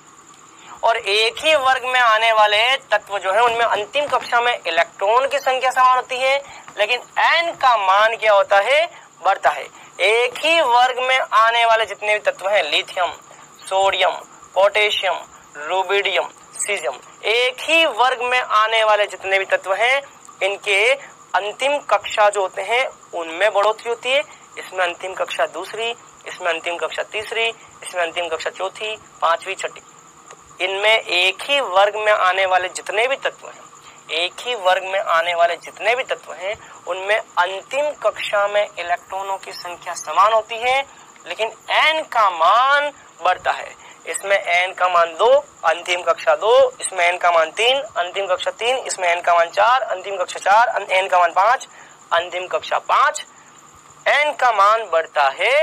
है। और एक ही वर्ग में आने वाले तत्व जो है उनमें अंतिम कक्षा में इलेक्ट्रॉन की संख्या समान होती है, लेकिन n का मान क्या होता है? बढ़ता है। एक ही वर्ग में आने वाले जितने भी तत्व हैं, lithium, sodium, potassium, rubidium, caesium, एक ही वर्ग में आने वाले जितने भी तत्व हैं इनके अंतिम कक्षा जो होते हैं उनमें बढ़ोतरी होती है। इसमें अंतिम कक्षा दूसरी, इसमें अंतिम कक्षा तीसरी, इसमें अंतिम कक्षा चौथी, पांचवी, छठी। इनमें एक ही वर्ग में आने वाले जितने भी तत्व हैं, एक ही वर्ग में आने वाले जितने भी तत्व हैं उनमें अंतिम कक्षा में इलेक्ट्रॉनों की संख्या समान होती है, लेकिन n का मान बढ़ता है। इसमें n का मान 2, अंतिम कक्षा 2, इसमें n का मान 3, अंतिम कक्षा 3, इसमें n का मान 4, अंतिम कक्षा 4, n का मान 5, अंतिम कक्षा 5। n का मान बढ़ता है,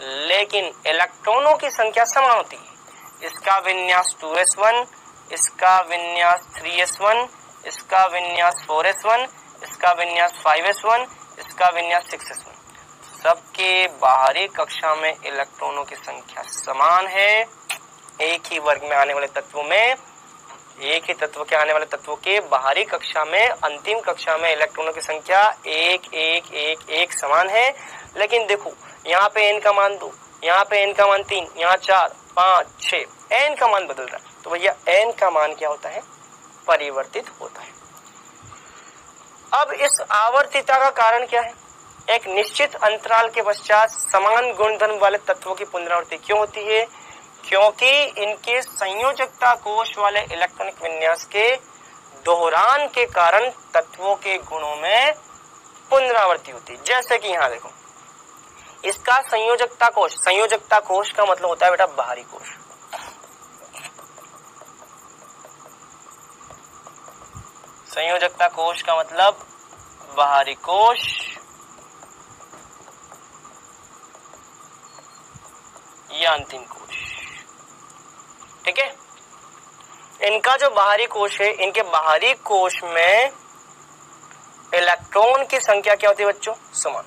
लेकिन इलेक्ट्रॉनों की संख्या समान होती है। इसका विन्यास 2s1, इसका विन्यास 3s1, इसका विन्यास 4s1, इसका विन्यास 5s1, इसका विन्यास 6s1। सबके बाहरी कक्षा में इलेक्ट्रॉनों की संख्या समान है। एक ही वर्ग में आने वाले तत्वों में, एक ही तत्व के आने वाले तत्वों के बाहरी कक्षा में, अंतिम कक्षा में इलेक्ट्रॉनों की संख्या 1, 1, 1, 1 समान है। लेकिन देखो यहाँ पे n का मान 2, यहाँ पे n का मान 3, यहाँ 4, 5, 6, n का मान बदल रहा है, तो भैया n का मान क्या होता है, परिवर्तित होता है। अब इस आवर्तिता का कारण क्या है, एक निश्चित अंतराल के पश्चात समान गुणधर्म वाले तत्वों की पुनरावृत्ति क्यों होती है, क्योंकि इनके संयोजकता कोश वाले इलेक्ट्रॉनिक विन्यास के दोहरान के कारण तत्वों के गुणों में पुनरावृत्ति होती है। जैसे कि यहाँ देखो, इसका संयोजकता कोश का मतलब होता है बेटा बाहरी कोश। संयोजकता कोश का मतलब बाहरी कोश या अंतिम कोश, ठीक है। इनका जो बाहरी कोश है, इनके बाहरी कोश में इलेक्ट्रॉन की संख्या क्या होती है बच्चों, समान।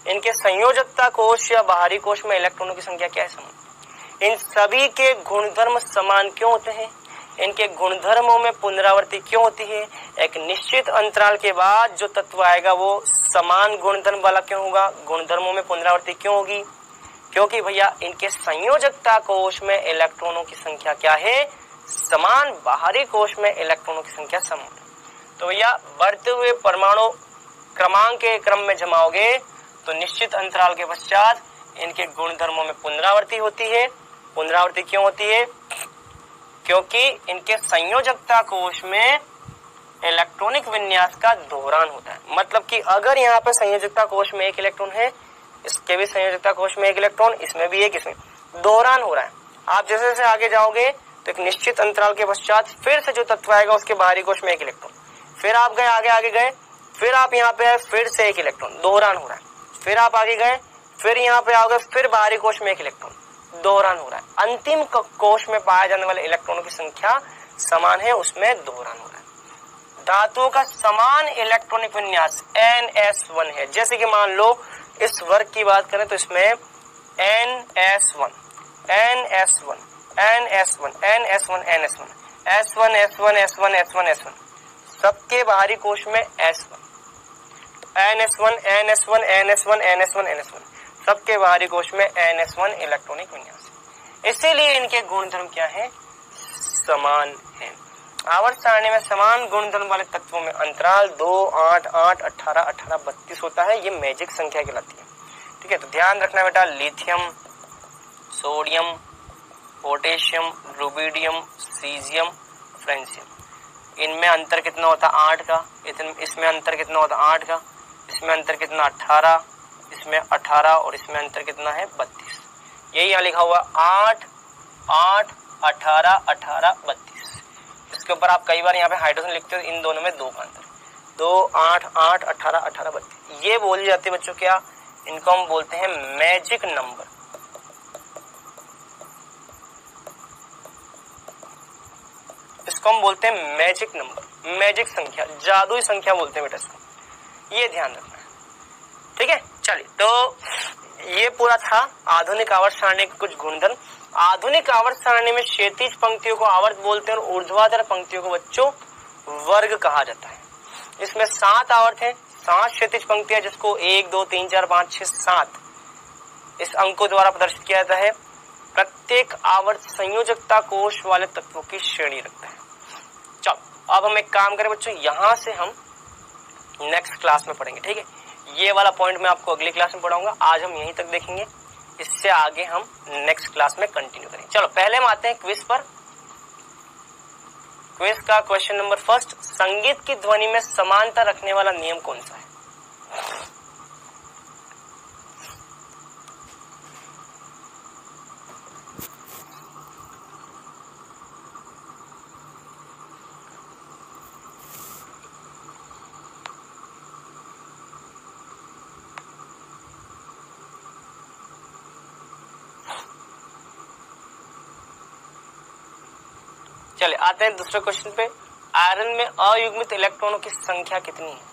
इनके संयोजकता कोश या बाहरी कोश में इलेक्ट्रॉनों की संख्या क्या है, समान। इन सभी के गुणधर्म समान क्यों होते हैं, इनके गुणधर्मों में पुनरावृत्ति क्यों होती है, एक निश्चित अंतराल के बाद जो तत्व आएगा वो समान गुणधर्म वाला क्यों होगा, गुणधर्मों में पुनरावृत्ति क्यों होगी, क्योंकि भैया इनके संयोजकता कोश में इलेक्ट्रॉनों की संख्या क्या है, समान। बाहरी कोश में इलेक्ट्रॉनों की संख्या समान। तो भैया बढ़ते हुए परमाणु क्रमांक के क्रम में जमाओगे तो निश्चित अंतराल के पश्चात इनके गुणधर्मों में पुनरावृत्ति होती है। पुनरावृत्ति क्यों होती है, क्योंकि इनके संयोजकता कोश में इलेक्ट्रॉनिक विन्यास का दोहरान होता है। मतलब कि अगर यहाँ पे संयोजकता कोश में एक इलेक्ट्रॉन है, इसके भी संयोजकता कोश में एक इलेक्ट्रॉन, इसमें भी एक, इसमें दोहरान हो रहा है। आप जैसे जैसे आगे जाओगे तो एक निश्चित अंतराल के पश्चात फिर से जो तत्व आएगा उसके बाहरी कोश में एक इलेक्ट्रॉन, फिर आप गए आगे गए, फिर आप यहाँ पे आए, फिर से एक इलेक्ट्रॉन, दोहरान हो रहा है। फिर आप आगे गए, फिर यहाँ पे आओगे, फिर बाहरी कोश में एक इलेक्ट्रॉन, दोहरान हो रहा है। अंतिम कोश में पाए जाने वाले इलेक्ट्रॉनों की संख्या समान है, उसमें दोहरान हो रहा है। धातुओं का समान इलेक्ट्रॉनिक विन्यास NS1 है। जैसे कि मान लो इस वर्ग की बात करें तो इसमें NS1, NS1, NS1, NS1, NS1, S1, S1, S1, S1, S1, सबके बाहरी कोश में S1, NS1, NS1, NS1, NS1, NS1, सबके बाहरी कोश में NS1 इलेक्ट्रॉनिक विन्यास। इसीलिए इनके गुणधर्म क्या है, समान है। आवर्त सारणी में समान गुणधर्म वाले तत्वों में अंतराल 2, 8, 8, 18, 18, 32 होता है। ये मैजिक संख्या कहलाती है, ठीक है। तो ध्यान रखना बेटा, lithium, sodium, potassium, rubidium, caesium, francium, इनमें अंतर कितना होता है 8 का, इसमें अंतर कितना होता है 8 का, इसमें अंतर कितना 18, इसमें 18 और इसमें अंतर कितना है 32। यही यहाँ लिखा हुआ 8, 8, 18, 18, 32। इसके ऊपर आप कई बार यहाँ पे हाइड्रोजन लिखते हो, इन दोनों में 2 का अंतर, 2, 8, 8, 18, 18, 32। ये बोली जाती है बच्चों क्या, इनको हम बोलते हैं मैजिक नंबर। इसको हम बोलते हैं मैजिक नंबर, मैजिक संख्या, जादुई संख्या बोलते हैं बेटा इसको। ये ध्यान रखना है, ठीक है। चलिए, तो ये पूरा था आधुनिक आवर्त सारणी के कुछ गुणधर्म। आधुनिक आवर्त सारणी में क्षैतिज पंक्तियों को आवर्त बोलते हैं और ऊर्ध्वाधर पंक्तियों को बच्चों वर्ग कहा जाता है। इसमें 7 आवर्त है, 7 क्षैतिज पंक्तियां, जिसको 1, 2, 3, 4, 5, 6, 7 इस अंकों द्वारा प्रदर्शित किया जाता है। प्रत्येक आवर्त संयोजकता कोश वाले तत्वों की श्रेणी रखता है। चलो अब हम एक काम करें बच्चों, यहां से हम नेक्स्ट क्लास में पढ़ेंगे, ठीक है। ये वाला पॉइंट मैं आपको अगली क्लास में पढ़ाऊंगा, आज हम यहीं तक देखेंगे, इससे आगे हम नेक्स्ट क्लास में कंटिन्यू करेंगे। चलो पहले हम आते हैं क्विज पर। क्विज का क्वेश्चन नंबर फर्स्ट, संगीत की ध्वनि में समानता रखने वाला नियम कौन सा है? चलिए आते हैं दूसरे क्वेश्चन पे। आयरन में अयुग्मित इलेक्ट्रॉनों की संख्या कितनी है?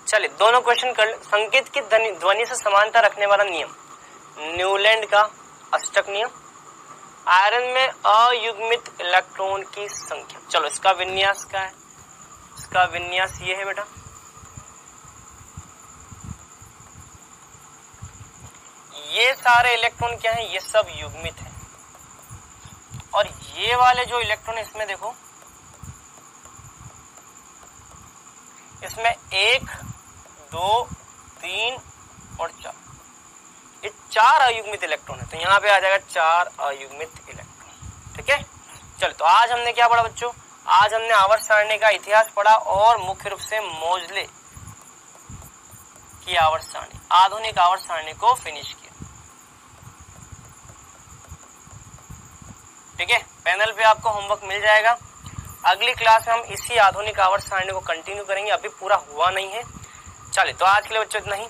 चलिए दोनों क्वेश्चन कर ले। संकेत की ध्वनि से समानता रखने वाला नियम, न्यूलैंड का अष्टक नियम। आयरन में अयुग्मित इलेक्ट्रॉन की संख्या, चलो इसका विन्यास क्या है, इसका विन्यास ये है बेटा, ये सारे इलेक्ट्रॉन क्या है, ये सब युग्मित है, और ये वाले जो इलेक्ट्रॉन इसमें देखो, इसमें 1 2 3 और 4, ये 4 अयुग्मित इलेक्ट्रॉन है, तो यहाँ पे आ जाएगा 4 अयुग्मित इलेक्ट्रॉन। ठीक है, चलो तो आज हमने क्या पढ़ा बच्चों, आज हमने आवर्त सारणी का इतिहास पढ़ा और मुख्य रूप से मोजले की आवर्त सारणी, आधुनिक आवर्त सारणी को फिनिश किया। ठीक है, पैनल पे आपको होमवर्क मिल जाएगा। अगली क्लास में हम इसी आधुनिक आवर्त सारणी को कंटिन्यू करेंगे, अभी पूरा हुआ नहीं है। चलिए तो आज के लिए बच्चों इतना ही।